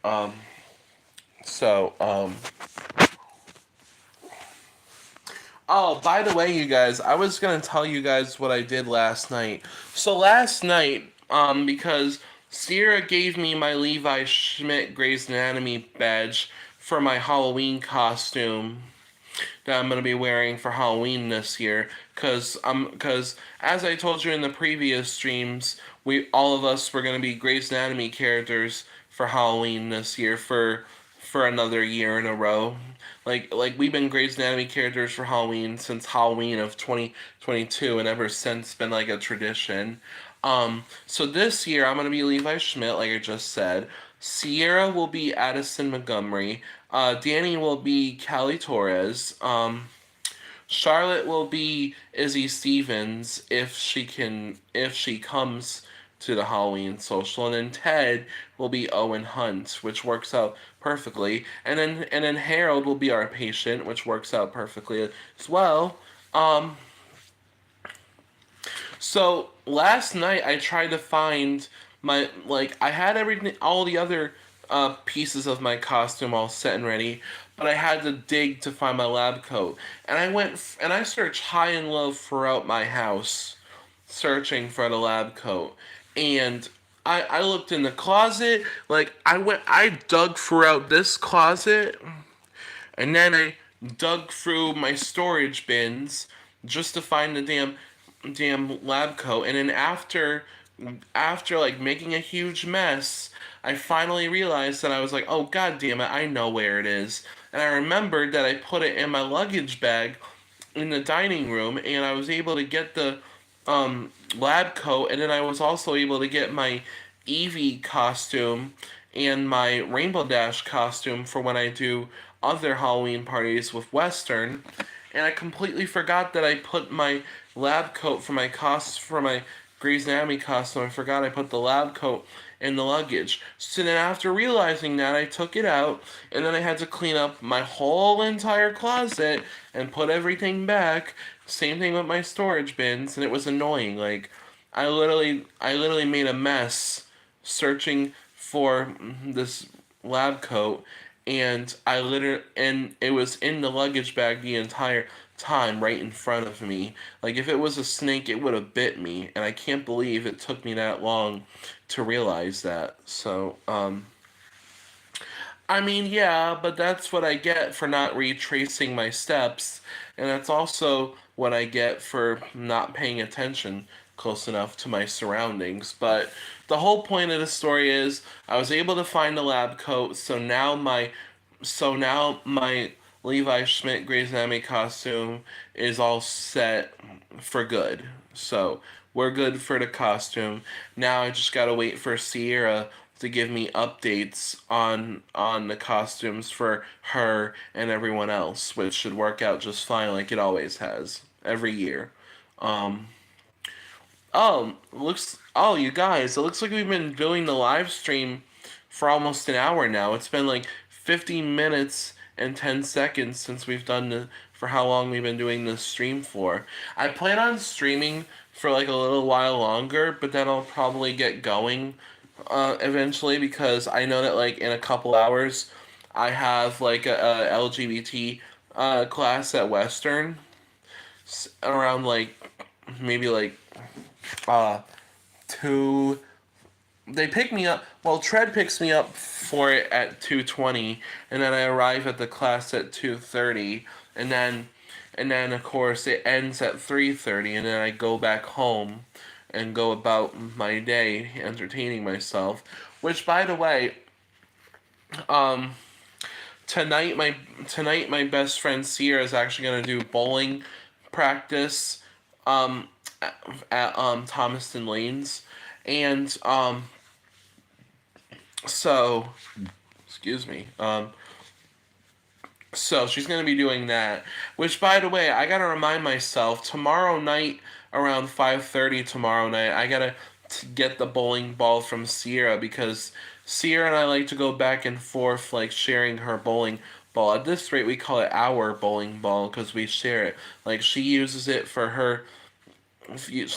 So, Oh, by the way, you guys, I was gonna tell you guys what I did last night. So last night, because Sierra gave me my Levi Schmidt Grey's Anatomy badge for my Halloween costume that I'm gonna be wearing for Halloween this year, cause as I told you in the previous streams, we all of us were gonna be Grey's Anatomy characters for Halloween this year for another year in a row. Like we've been Grey's Anatomy characters for Halloween since Halloween of 2022, and ever since been like a tradition. So this year I'm gonna be Levi Schmidt, like I just said. Sierra will be Addison Montgomery. Danny will be Callie Torres. Charlotte will be Izzy Stevens if she comes to the Halloween social, and then Ted will be Owen Hunt, which works out perfectly. And then Harold will be our patient, which works out perfectly as well. So last night I tried to find I had everything, all the other pieces of my costume all set and ready, but I had to dig to find my lab coat. And I searched high and low throughout my house, searching for the lab coat. And I looked in the closet, I dug throughout this closet, and then I dug through my storage bins just to find the damn lab coat. And then after like making a huge mess, I finally realized that I was like, oh god damn it, I know where it is. And I remembered that I put it in my luggage bag in the dining room, and I was able to get the lab coat, and then I was also able to get my Eevee costume and my Rainbow Dash costume for when I do other Halloween parties with Western. And I completely forgot that I put my lab coat for my Grey's Anatomy costume. I forgot I put the lab coat in the luggage. So then after realizing that, I took it out, and then I had to clean up my whole entire closet and put everything back. Same thing with my storage bins, and it was annoying. Like, I literally made a mess searching for this lab coat, and it was in the luggage bag the entire time, right in front of me. Like, if it was a snake, it would have bit me, and I can't believe it took me that long to realize that. So, I mean, yeah, but that's what I get for not retracing my steps, and that's also what I get for not paying attention close enough to my surroundings. But the whole point of the story is I was able to find the lab coat, so now my Levi Schmidt Grey's Anatomy costume is all set for good. So we're good for the costume. Now I just gotta wait for Sierra to give me updates on the costumes for her and everyone else, which should work out just fine like it always has every year. Um, oh, you guys, it looks like we've been doing the live stream for almost an hour now. It's been like 15 minutes and 10 seconds since we've done for how long we've been doing this stream for. I plan on streaming for like a little while longer, but then I'll probably get going eventually, because I know that like in a couple hours I have like a LGBT class at Western around like maybe like uh two. They pick me up. Well, Tread picks me up for it at 2:20, and then I arrive at the class at 2:30, and then of course it ends at 3:30, and then I go back home and go about my day entertaining myself. Which, by the way, um, tonight my best friend Sierra is actually gonna do bowling practice um at Thomaston Lanes, and so excuse me. So she's gonna be doing that. Which, by the way, I gotta remind myself tomorrow night around 5:30 tomorrow night. I gotta get the bowling ball from Sierra, because Sierra and I like to go back and forth, like sharing her bowling ball. At this rate, we call it our bowling ball because we share it. Like she uses it for her,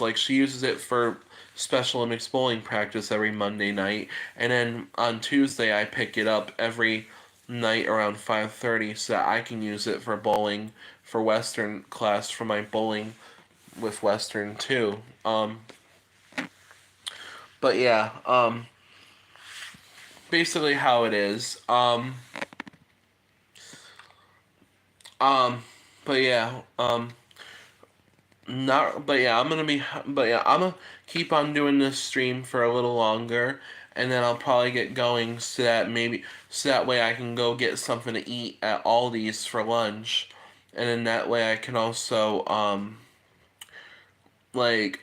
like she uses it for Special Olympics bowling practice every Monday night, and then on Tuesday I pick it up every night around 5:30 so that I can use it for bowling for Western class for my bowling with Western too. But yeah, basically how it is. Um, but yeah, not, but yeah, I'm gonna keep on doing this stream for a little longer, and then I'll probably get going so that way I can go get something to eat at Aldi's for lunch, and then that way I can also like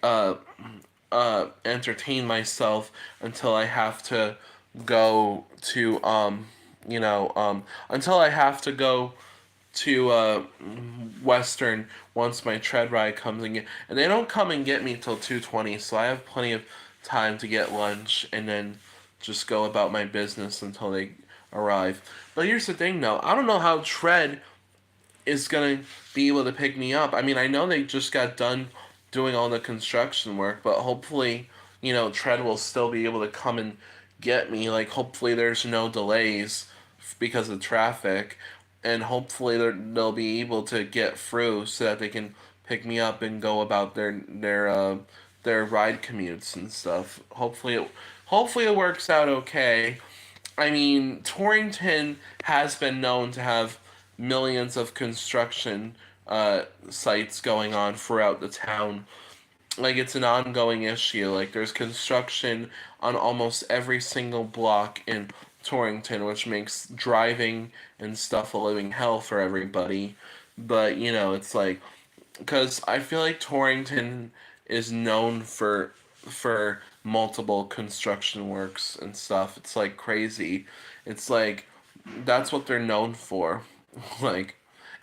entertain myself until I have to go to until I have to go to Western once my tread ride comes and they don't come and get me till 2:20, so I have plenty of time to get lunch and then just go about my business until they arrive. But here's the thing though, I don't know how Tread is gonna be able to pick me up. I mean, I know they just got done doing all the construction work, but hopefully, Tread will still be able to come and get me. Like, hopefully there's no delays because of traffic, and hopefully they'll be able to get through so that they can pick me up and go about their ride commutes and stuff. Hopefully it works out okay. I mean, Torrington has been known to have millions of construction sites going on throughout the town. Like, it's an ongoing issue. Like, there's construction on almost every single block in Torrington, which makes driving and stuff a living hell for everybody. But, it's like, because I feel like Torrington is known for multiple construction works and stuff. It's like crazy. It's like that's what they're known for. Like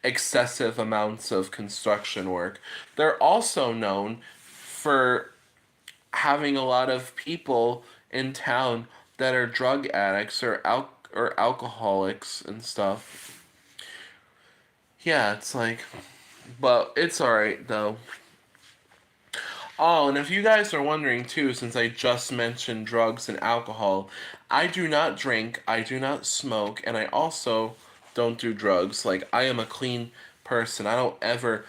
excessive amounts of construction work. They're also known for having a lot of people in town that are drug addicts or alcoholics and stuff. Yeah, it's like, but it's alright though. Oh, and if you guys are wondering too, since I just mentioned drugs and alcohol, I do not drink, I do not smoke, and I also don't do drugs. Like, I am a clean person. I don't ever,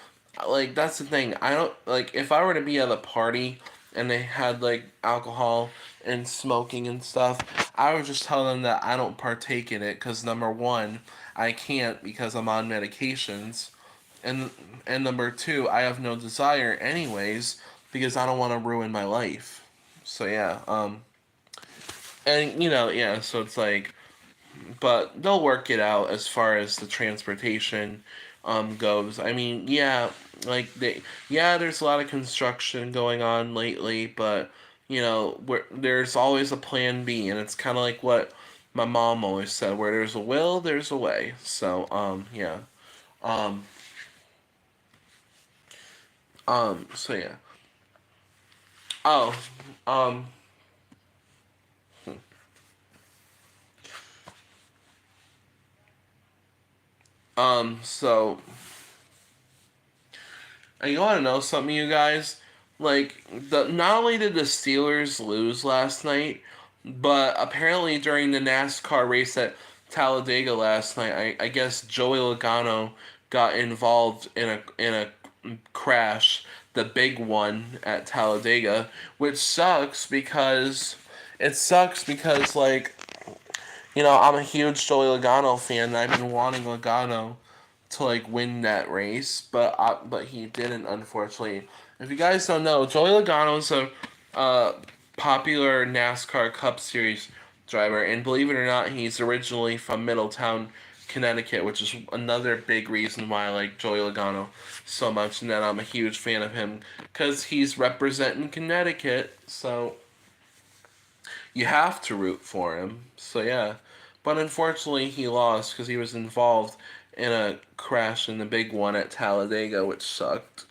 like, that's the thing. I don't, like, if I were to be at a party and they had, like, alcohol and smoking and stuff, I would just tell them that I don't partake in it because, number one, I can't because I'm on medications. And number two, I have no desire anyways because I don't want to ruin my life. So yeah, and yeah, so it's like, but they'll work it out as far as the transportation goes. I mean, yeah, there's a lot of construction going on lately, but there's always a plan B, and it's kind of like what my mom always said: where there's a will, there's a way. So, yeah, um, so yeah. Oh, um, so you want to know something, you guys? Like, not only did the Steelers lose last night, but apparently during the NASCAR race at Talladega last night, I guess Joey Logano got involved in a crash, the big one at Talladega, which sucks because like I'm a huge Joey Logano fan, and I've been wanting Logano to like win that race, but he didn't, unfortunately. If you guys don't know, Joey Logano is a uh, popular NASCAR Cup Series driver, and believe it or not, he's originally from Middletown, Connecticut, which is another big reason why I like Joey Logano so much, and that I'm a huge fan of him because he's representing Connecticut, so you have to root for him. So yeah, but unfortunately he lost because he was involved in a crash in the big one at Talladega, which sucked.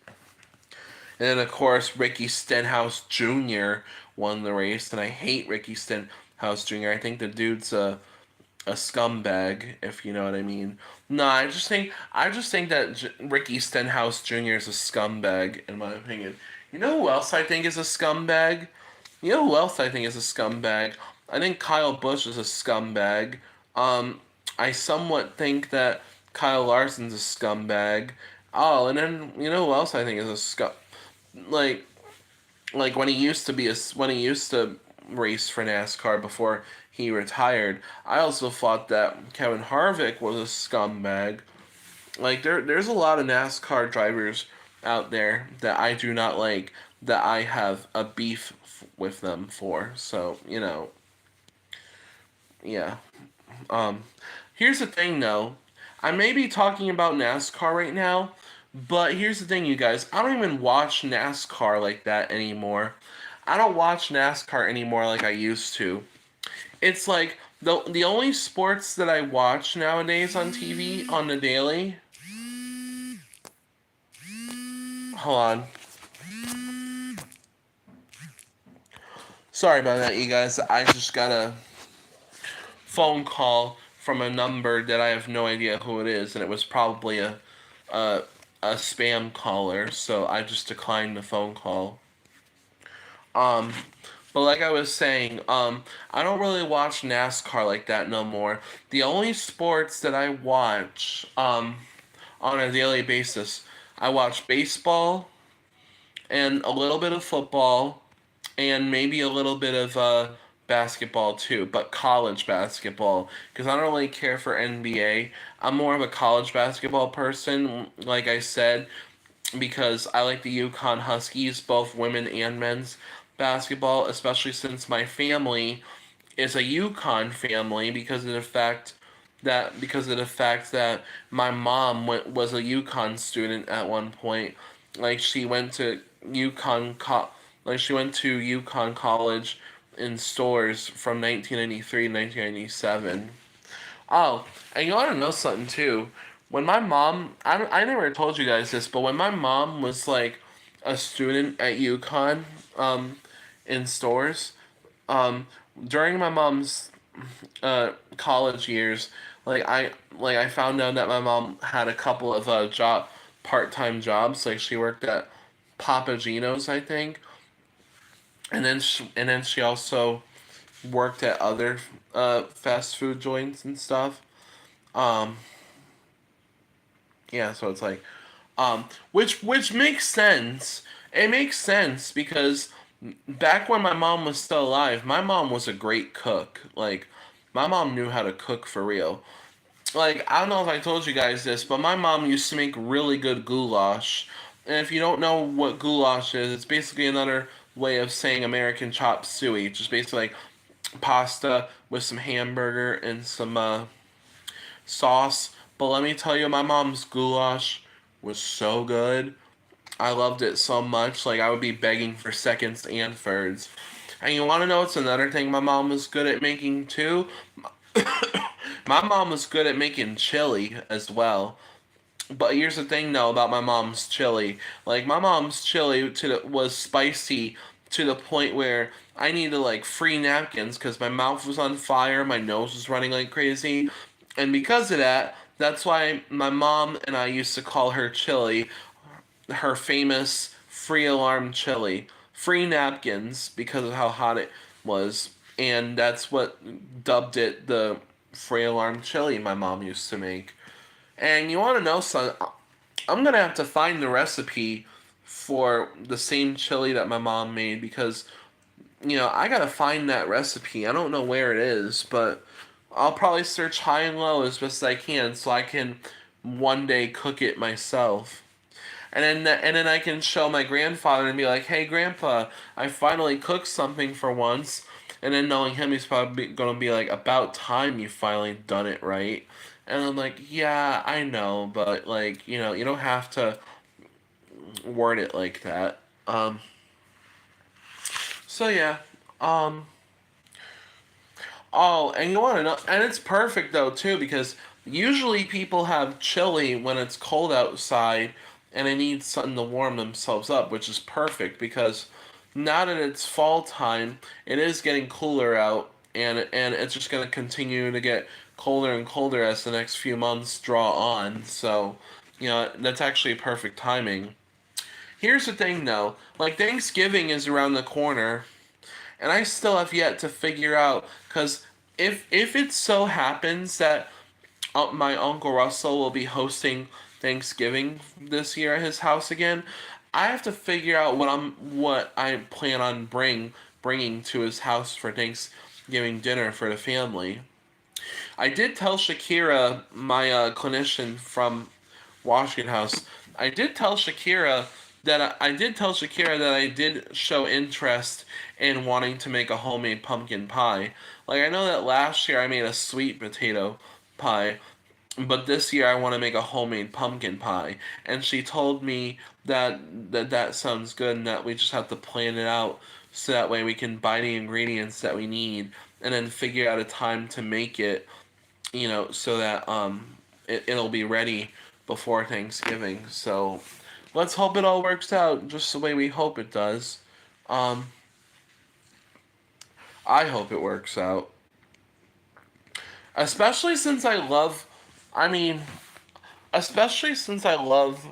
And then of course Ricky Stenhouse Jr. won the race, and I hate Ricky Stenhouse Jr. I think the dude's a scumbag, if you know what I mean. No, I just think that Ricky Stenhouse Jr. is a scumbag, in my opinion. You know who else I think is a scumbag? You know who else I think is a scumbag? I think Kyle Busch is a scumbag. Um, I somewhat think that Kyle Larson's a scumbag. Oh, and then you know who else I think is a like like when he used to race for NASCAR before he retired. I also thought that Kevin Harvick was a scumbag. Like there's a lot of NASCAR drivers out there that I do not like, that I have a beef with them for. So, yeah. Um Here's the thing though. I may be talking about NASCAR right now, but here's the thing, you guys. I don't even watch NASCAR like that anymore. I don't watch NASCAR anymore like I used to. It's like the only sports that I watch nowadays on TV on the daily. Hold on. Sorry about that, you guys. I just got a phone call from a number that I have no idea who it is, and it was probably a, a spam caller, so I just declined the phone call. Um, but like I was saying, I don't really watch NASCAR like that no more. The only sports that I watch, on a daily basis, I watch baseball and a little bit of football and maybe a little bit of basketball too, but college basketball because I don't really care for NBA. I'm more of a college basketball person, like I said, because I like the Yukon Huskies, both women and men's basketball, especially since my family is a Yukon family because of the fact that my mom was a Yukon student at one point. Like she went to Yukon co- like she went to Yukon College in Stores from 1993 to 1997. Oh, and you want to know something too? When my mom, I never told you guys this, but when my mom was like a student at UConn, in Stores, um, during my mom's college years, I found out that my mom had a couple of part time jobs. Like she worked at Papa Gino's, I think, and then she also worked at other fast food joints and stuff. Um, yeah, so it's like, which makes sense. It makes sense because back when my mom was still alive, my mom was a great cook. Like, my mom knew how to cook for real. Like, I don't know if I told you guys this, but my mom used to make really good goulash. And if you don't know what goulash is, it's basically another way of saying American chop suey. Just basically like pasta with some hamburger and some sauce. But let me tell you, my mom's goulash was so good. I loved it so much. Like, I would be begging for seconds and thirds. And you want to know what's another thing my mom was good at making too? My mom was good at making chili as well. But here's the thing, though, about my mom's chili. Like, my mom's chili was spicy to the point where I needed, like, free napkins because my mouth was on fire, my nose was running like crazy. And because of that, that's why my mom and I used to call her chili her famous free alarm chili. Free napkins because of how hot it was. And that's what dubbed it the free alarm chili my mom used to make. And you want to know, son, I'm going to have to find the recipe for the same chili that my mom made because, I got to find that recipe. I don't know where it is, but I'll probably search high and low as best I can so I can one day cook it myself. And then I can show my grandfather and be like, "Hey, Grandpa, I finally cooked something for once." And then knowing him, he's probably gonna be like, "About time you finally done it right." And I'm like, "Yeah, I know, but like, you don't have to word it like that." So yeah. Um. Oh, and you want to know, and it's perfect though too because usually people have chili when it's cold outside and they need something to warm themselves up, which is perfect because now that it's fall time, it is getting cooler out, and it's just gonna continue to get colder and colder as the next few months draw on. So, that's actually perfect timing. Here's the thing though, like Thanksgiving is around the corner, and I still have yet to figure out because if it so happens that my uncle Russell will be hosting Thanksgiving this year at his house again, I have to figure out what I plan on bringing to his house for Thanksgiving dinner for the family. I did tell Shakira, my clinician from Washington House, I did tell Shakira that I did show interest in wanting to make a homemade pumpkin pie. Like I know that last year I made a sweet potato pie, but this year I want to make a homemade pumpkin pie. And she told me that sounds good and that we just have to plan it out so that way we can buy the ingredients that we need and then figure out a time to make it, so that it'll be ready before Thanksgiving. So let's hope it all works out just the way we hope it does. Um, I hope it works out. Especially since I love, I mean, especially since I love,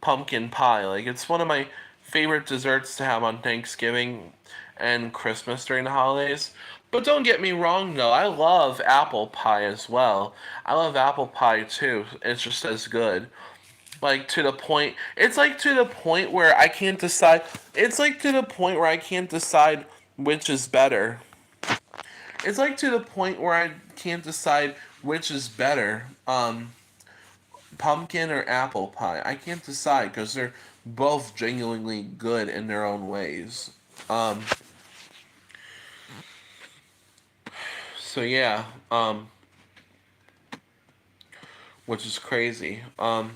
pumpkin pie. Like, it's one of my favorite desserts to have on Thanksgiving and Christmas during the holidays. But don't get me wrong, though. I love apple pie as well. I love apple pie too. It's just as good. Like, to the point, it's like to the point where I can't decide. It's like to the point where I can't decide which is better. It's like to the point where I can't decide which is better. Pumpkin or apple pie. I can't decide because they're both genuinely good in their own ways. Um, so yeah, which is crazy. And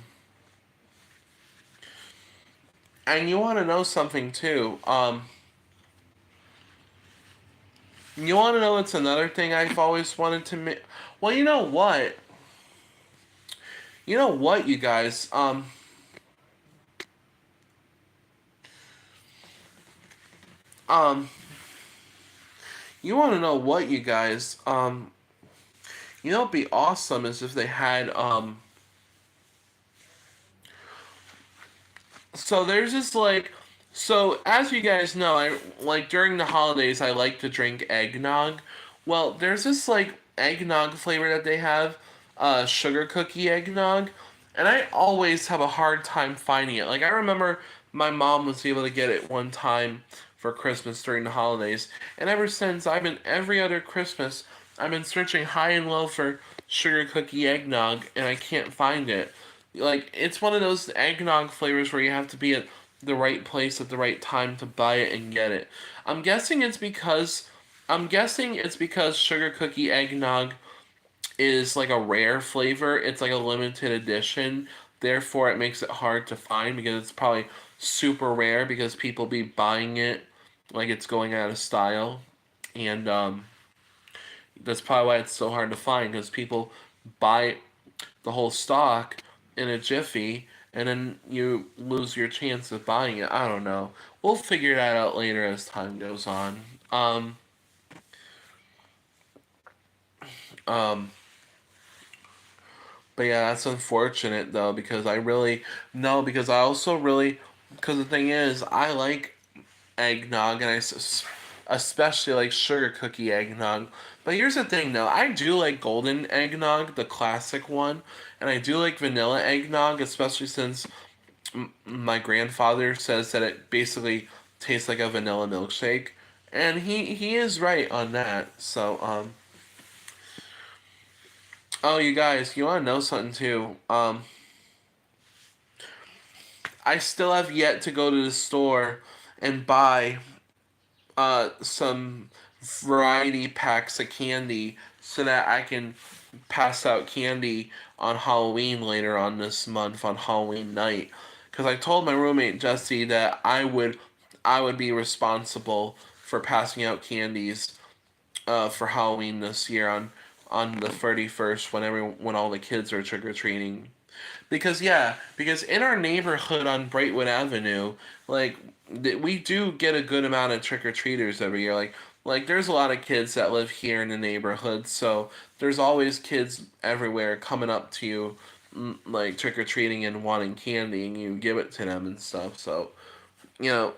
you want to know something too. You want to know what's another thing I've always wanted to make? Well, you know what? You know what, you guys? Um, you want to know what, you guys? It'd be awesome is if they had, so there's this, like, so as you guys know, I, like, during the holidays, I like to drink eggnog. Well, there's this, like, eggnog flavor that they have, sugar cookie eggnog, and I always have a hard time finding it. Like, I remember my mom was able to get it one time for Christmas during the holidays, and ever since, every other Christmas, I've been searching high and low for sugar cookie eggnog, and I can't find it. Like, it's one of those eggnog flavors where you have to be at the right place at the right time to buy it and get it. I'm guessing it's because I'm guessing it's because sugar cookie eggnog is like a rare flavor. It's like a limited edition. Therefore, it makes it hard to find because it's probably super rare because people be buying it like it's going out of style. And that's probably why it's so hard to find because people buy the whole stock in a jiffy and then you lose your chance of buying it. I don't know. We'll figure that out later as time goes on. Um, um, but yeah, that's unfortunate though because I really no because I also really because the thing is I like eggnog and especially like sugar cookie eggnog. But here's the thing though, I do like golden eggnog, the classic one, and I do like vanilla eggnog, especially since my grandfather says that it basically tastes like a vanilla milkshake, and he is right on that. So oh you guys, you want to know something too? I still have yet to go to the store and buy some variety packs of candy so that I can pass out candy on Halloween later on this month on Halloween night. Because I told my roommate Jesse that I would be responsible for passing out candies for Halloween this year on the 31st when all the kids are trick or treating. Because in our neighborhood on Brightwood Avenue, like we do get a good amount of trick or treaters every year. Like there's a lot of kids that live here in the neighborhood, so there's always kids everywhere coming up to you, like trick or treating and wanting candy, and you give it to them and stuff. So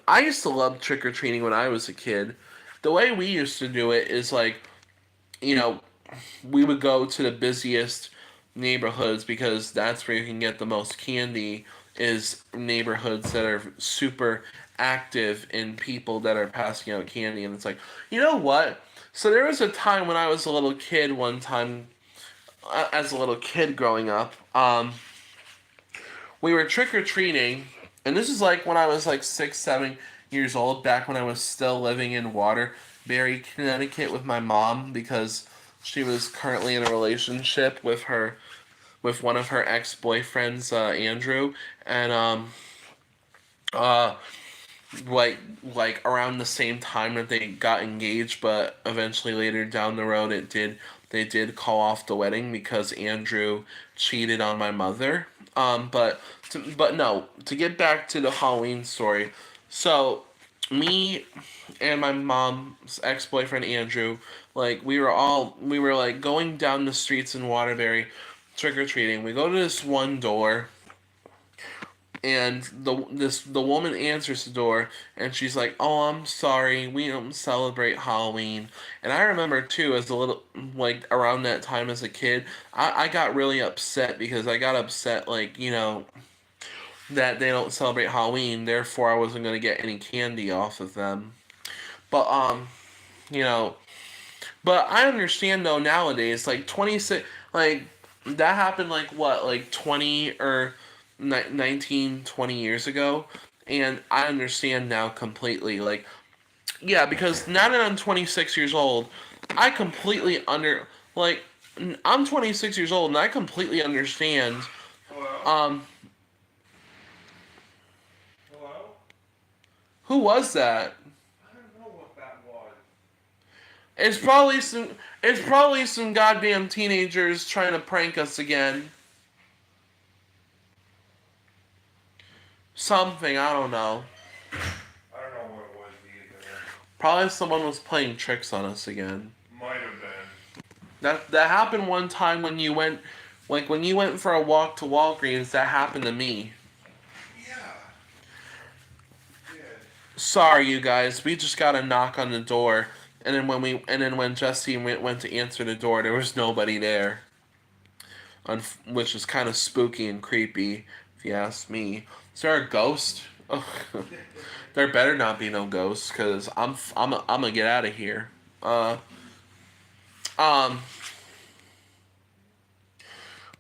I used to love trick or treating when I was a kid. The way we used to do it is like you know we would go to the busiest neighborhoods because that's where you can get the most candy is neighborhoods that are super active in people that are passing out candy. And it's like, you know what, so there was a time when I was a little kid one time, as a little kid growing up, we were trick-or-treating, and this is like when I was like 6 7 years old, back when I was still living in Waterbury, Connecticut with my mom because she was currently in a relationship with one of her ex-boyfriends, Andrew, and uh like around the same time that they got engaged, but eventually later down the road they did call off the wedding because Andrew cheated on my mother. But no, to get back to the Halloween story. So me and my mom's ex-boyfriend Andrew, like we were like going down the streets in Waterbury trick or treating. We go to this one door and the woman answers the door and she's like, "Oh, I'm sorry, we don't celebrate Halloween." And I remember too, as a little like around that time as a kid, I got really upset because I got upset like that they don't celebrate Halloween, therefore I wasn't gonna get any candy off of them. But you know, but I understand though nowadays, like 26, like that happened like what, like 20 or 19, 20 years ago, and I understand now completely. Like, yeah, because now that I'm 26 years old, I completely like, I'm 26 years old and I completely understand. Hello? Um, Hello? who was that? I don't know what that was. It's probably some. It's probably some goddamn teenagers trying to prank us again. Something, I don't know. I don't know what it was either. Probably someone was playing tricks on us again. Might have been. That happened one time when you went, like when you went for a walk to Walgreens. That happened to me. Yeah. It did. Sorry, you guys. We just got a knock on the door, and then when Jesse went to answer the door, there was nobody there. Which is kind of spooky and creepy, if you ask me. Is there a ghost? Ugh. There better not be no ghosts, cause I'm gonna get out of here. Um,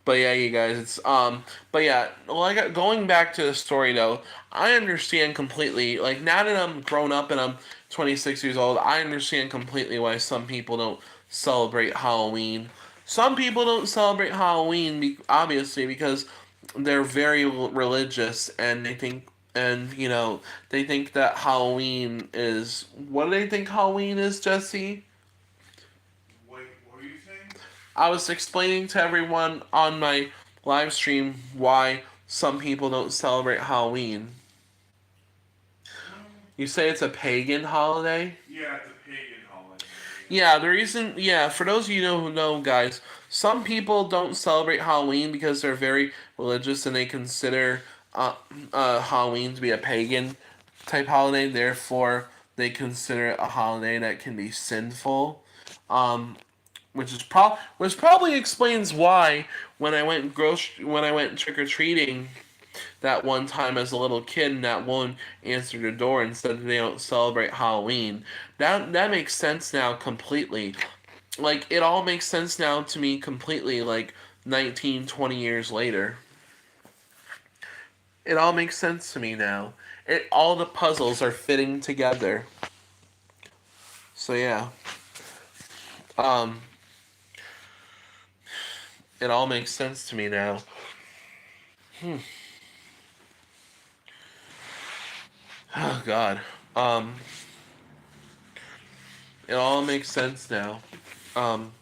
But yeah, you guys, it's but yeah, like going back to the story though, I understand completely. Like now that I'm grown up and I'm 26 years old, I understand completely why some people don't celebrate Halloween. Some people don't celebrate Halloween, obviously, because they're very religious and they think, and they think that Halloween is, what do they think Halloween is, Jesse? Wait, what were you saying? I was explaining to everyone on my live stream why some people don't celebrate Halloween. You say it's a pagan holiday? Yeah, it's a pagan holiday. Yeah, the reason, yeah, for those of you who know, guys, some people don't celebrate Halloween because they're very religious and they consider Halloween to be a pagan type holiday. Therefore, they consider it a holiday that can be sinful. Um, which probably explains why when I went trick or treating that one time as a little kid and that woman answered the door and said they don't celebrate Halloween. That makes sense now completely. Like it all makes sense now to me completely, like 19, 20 years later. It all makes sense to me now. All the puzzles are fitting together. So yeah. Um it all makes sense to me now. Oh God. It all makes sense now. Um,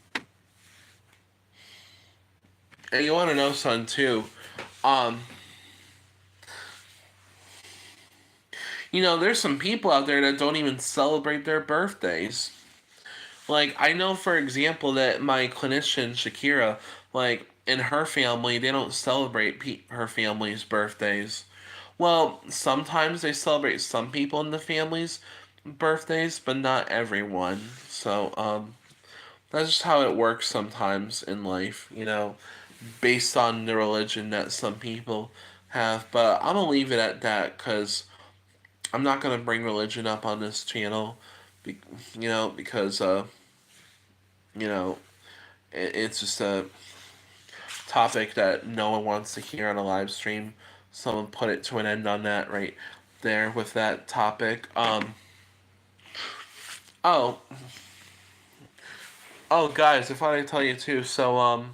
and you want to know, son, too. Um, there's some people out there that don't even celebrate their birthdays. Like, I know, for example, that my clinician, Shakira, like, in her family, they don't celebrate her family's birthdays. Well, sometimes they celebrate some people in the family's birthdays, but not everyone. So, that's just how it works sometimes in life, based on the religion that some people have. But I'm gonna leave it at that because I'm not gonna bring religion up on this channel, because you know, it's just a topic that no one wants to hear on a live stream. Someone put it to an end on that right there with that topic. Oh, oh, guys, I thought I'd tell you too. So,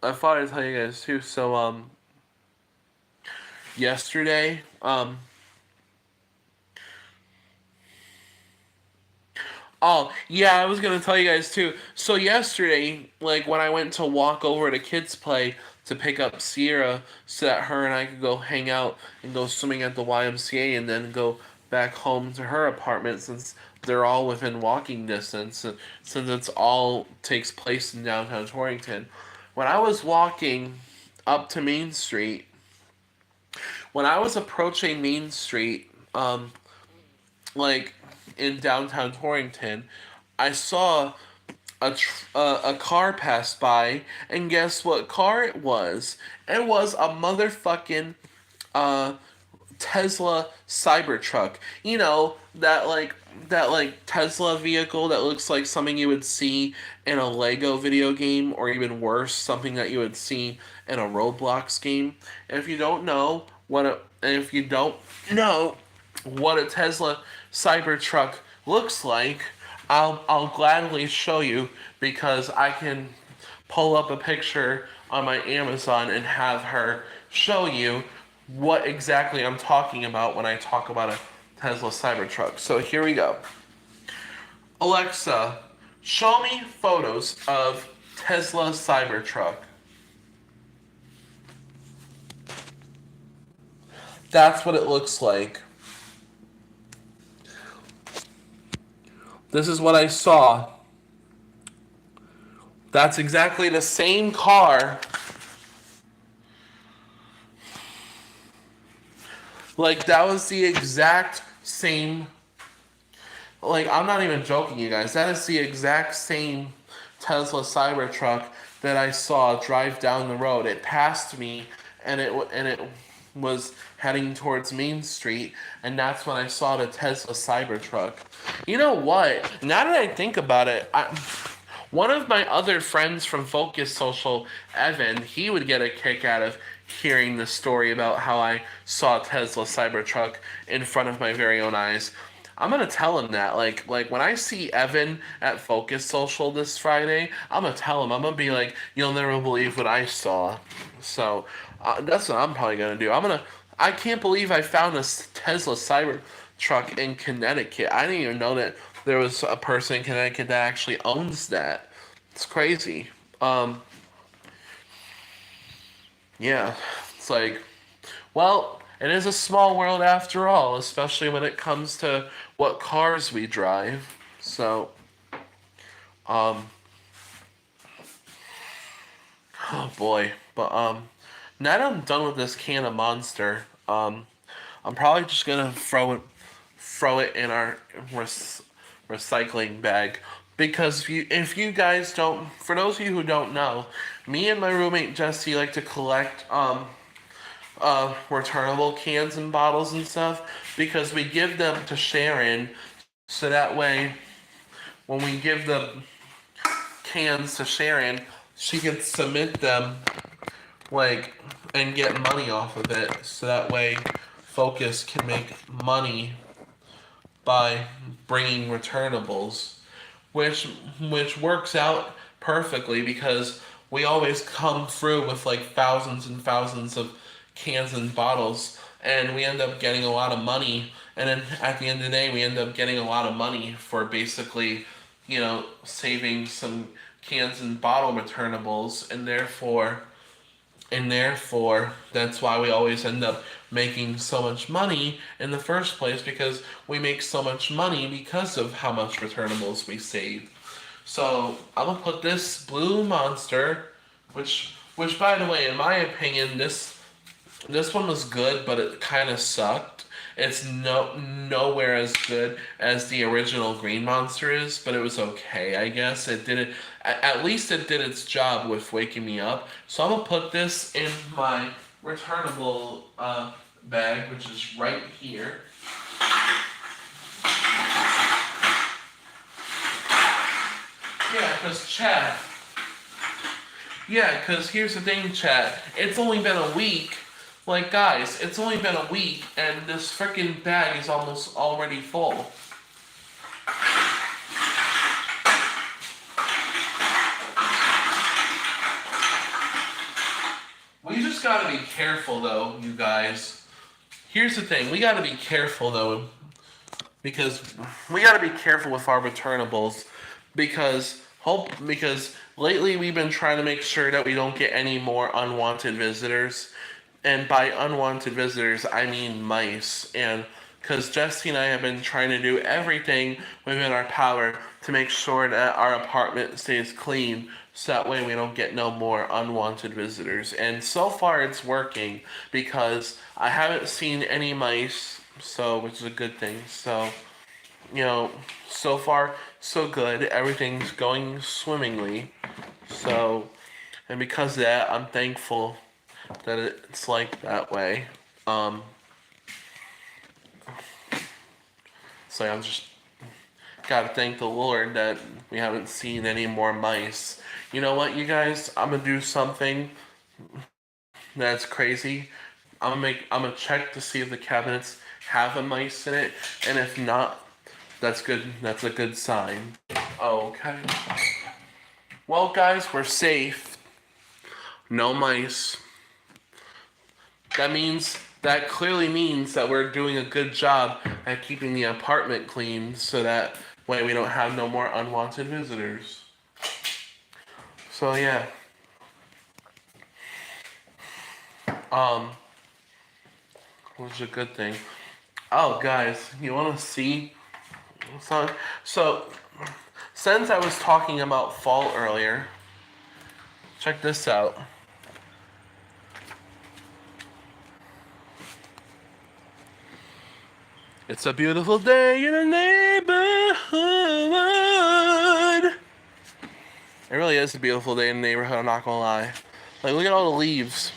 I thought I'd tell you guys too. So, yesterday, oh, yeah, I was gonna tell you guys too. So yesterday, like when I went to walk over to Kids Play to pick up Sierra so that her and I could go hang out and go swimming at the YMCA and then go back home to her apartment since they're all within walking distance, since it's all takes place in downtown Torrington. When I was walking up to Main Street, when I was approaching Main Street, like in downtown Torrington, I saw a car pass by, and guess what car it was? It was a motherfucking uh, Tesla Cybertruck. That Tesla vehicle that looks like something you would see in a Lego video game, or even worse, something that you would see in a Roblox game. And if you don't know what a Tesla Cybertruck looks like, I'll gladly show you because I can pull up a picture on my Amazon and have her show you what exactly I'm talking about when I talk about a Tesla Cybertruck. So here we go. Alexa, show me photos of Tesla Cybertruck. That's what it looks like. This is what I saw. That's exactly the same car. Like, that was the exact same. Like, I'm not even joking, you guys. That is the exact same Tesla Cybertruck that I saw drive down the road. It passed me, and it was heading towards Main Street, and that's when I saw the Tesla Cybertruck. You know what? Now that I think about it, One of my other friends from Focus Social, Evan, he would get a kick out of hearing the story about how I saw a Tesla Cybertruck in front of my very own eyes. I'm gonna tell him that. Like when I see Evan at Focus Social this Friday, I'm gonna tell him. I'm gonna be like, "You'll never believe what I saw." So that's what I'm probably gonna do. I can't believe I found a Tesla Cybertruck in Connecticut. I didn't even know that there was a person in Connecticut that actually owns that. It's crazy. Um, yeah, it's like, well, it is a small world after all, especially when it comes to what cars we drive. So, um, oh boy, but now that I'm done with this can of Monster, I'm probably just gonna throw it in our recycling bag because if you guys don't, for those of you who don't know, me and my roommate Jesse like to collect returnable cans and bottles and stuff because we give them to Sharon so that way when we give the cans to Sharon she can submit them like and get money off of it so that way Focus can make money by bringing returnables, which works out perfectly because we always come through with like thousands and thousands of cans and bottles, and we end up getting a lot of money. And then at the end of the day, we end up getting a lot of money for basically, saving some cans and bottle returnables, and therefore that's why we always end up making so much money in the first place because we make so much money because of how much returnables we save. So I'm gonna put this blue monster, which by the way, in my opinion, this one was good, but it kind of sucked. It's nowhere as good as the original Green Monster is, but it was okay, I guess. It did it. At least it did its job with waking me up. So I'm gonna put this in my returnable bag, which is right here. Yeah, because here's the thing, chat. It's only been a week. Like, guys, it's only been a week, and this freaking bag is almost already full. We just gotta be careful, though, you guys. Here's the thing. We gotta be careful, though, because we gotta be careful with our returnables, because lately we've been trying to make sure that we don't get any more unwanted visitors. And by unwanted visitors, I mean mice. And because Jesse and I have been trying to do everything within our power to make sure that our apartment stays clean so that way we don't get no more unwanted visitors. And so far it's working because I haven't seen any mice, which is a good thing. So, so far so good. Everything's going swimmingly. So, and because of that, I'm thankful that it's like that way. So I'm just gotta thank the Lord that we haven't seen any more mice. You know what, you guys? I'm gonna do something that's crazy. I'm gonna check to see if the cabinets have a mice in it, and if not, that's good. That's a good sign. Okay. Well, guys, we're safe. No mice. That clearly means that we're doing a good job at keeping the apartment clean so that way we don't have no more unwanted visitors. So yeah. Which is a good thing. Oh guys, you wanna see something? So since I was talking about fall earlier, check this out. It's a beautiful day in the neighborhood. It really is a beautiful day in the neighborhood, I'm not gonna lie. Like, look at all the leaves.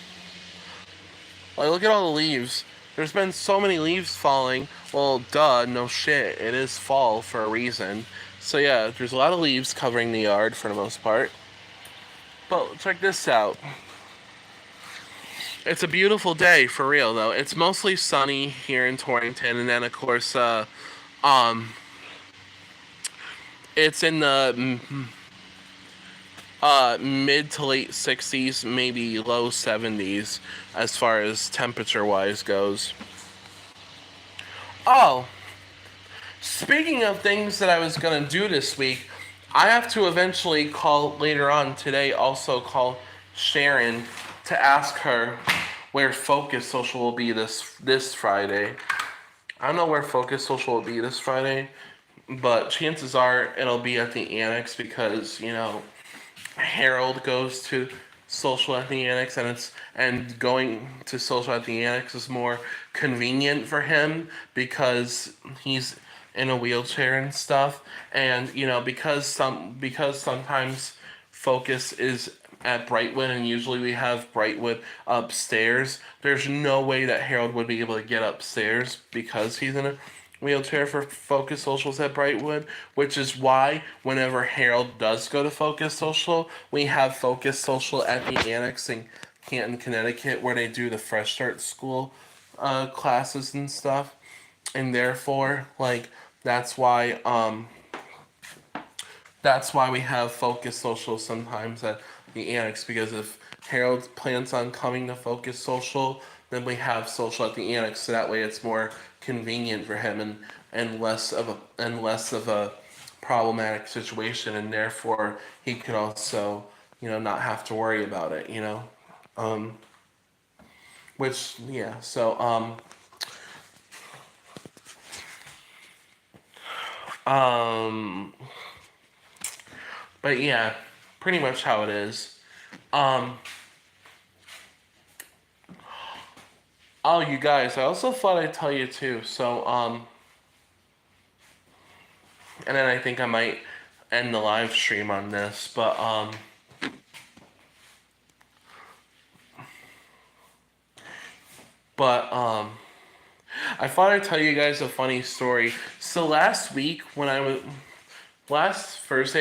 There's been so many leaves falling. Well, duh, no shit. It is fall for a reason. So yeah, there's a lot of leaves covering the yard for the most part. But check this out. It's a beautiful day for real though. It's mostly sunny here in Torrington, and then of course, um, it's in the mid to late 60s, maybe low 70s, as far as temperature wise goes. Oh, speaking of things that I was gonna do this week, I have to eventually call later on today. Also call Sharon to ask her where Focus Social will be this Friday. I don't know where Focus Social will be this Friday, but chances are it'll be at the Annex because Harold goes to social at the Annex, and going to social at the Annex is more convenient for him because he's in a wheelchair and stuff, and because sometimes Focus is at Brightwood, and usually we have Brightwood upstairs. There's no way that Harold would be able to get upstairs because he's in a wheelchair for Focus Socials at Brightwood, which is why whenever Harold does go to Focus Social, we have Focus Social at the Annex in Canton, Connecticut, where they do the Fresh Start School classes and stuff, and therefore, that's why we have Focus Social sometimes at the Annex, because if Harold plans on coming to Focus Social, then we have social at the Annex, so that way it's more convenient for him, and less of a problematic situation, and therefore he could also not have to worry about it, which yeah, so but yeah, pretty much how it is. Oh, you guys, I also thought I'd tell you too. So, and then I think I might end the live stream on this, but, I thought I'd tell you guys a funny story. So last Thursday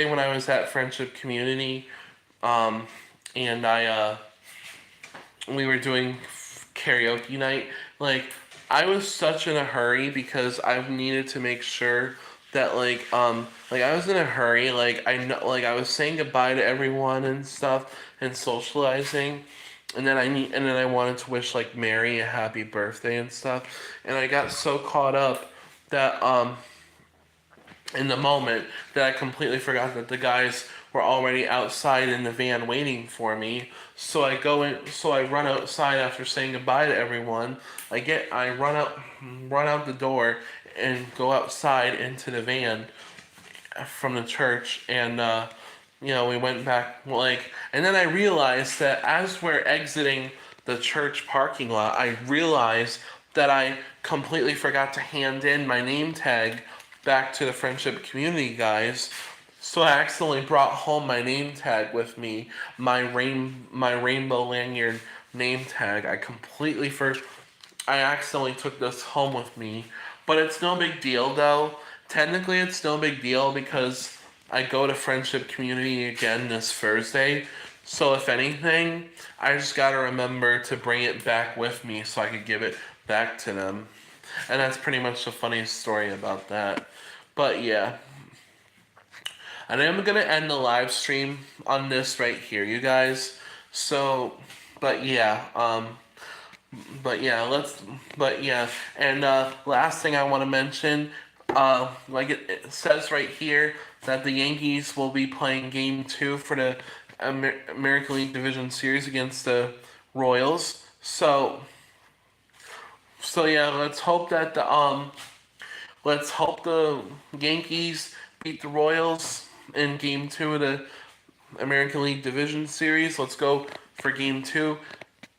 when I was at Friendship Community, and we were doing karaoke night, I was such in a hurry because I needed to make sure that I was in a hurry, I was saying goodbye to everyone and stuff and socializing, and then I wanted to wish Mary a happy birthday and stuff, and I got so caught up that in the moment that I completely forgot that the guys were already outside in the van waiting for me. So I run outside after saying goodbye to everyone. I run out the door and go outside into the van from the church, and we went back, and then I realized that as we're exiting the church parking lot, I realized that I completely forgot to hand in my name tag back to the Friendship Community guys. So I accidentally brought home my name tag with me, my rainbow lanyard name tag. I accidentally took this home with me, but it's no big deal though. Technically, it's no big deal because I go to Friendship Community again this Thursday. So if anything, I just gotta remember to bring it back with me so I could give it back to them. And that's pretty much the funniest story about that. But yeah. And I'm gonna end the live stream on this right here, you guys. So, but yeah, and last thing I want to mention, it says right here that the Yankees will be playing Game 2 for the American League Division Series against the Royals. So yeah, let's hope the Yankees beat the Royals in Game 2 of the American League Division Series. Let's go for Game 2.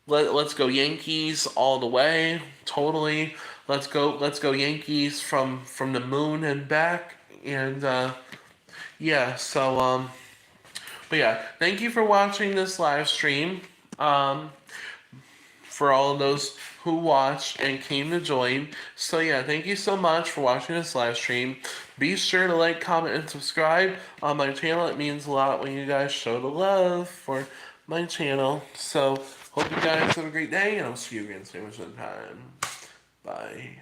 Let's go Yankees all the way, totally. Let's go Yankees from the moon and back. And yeah, so but yeah, thank you for watching this live stream. for all of those who watched and came to join. So yeah, thank you so much for watching this live stream. Be sure to like, comment, and subscribe on my channel. It means a lot when you guys show the love for my channel. So hope you guys have a great day, and I'll see you again soon time. Bye.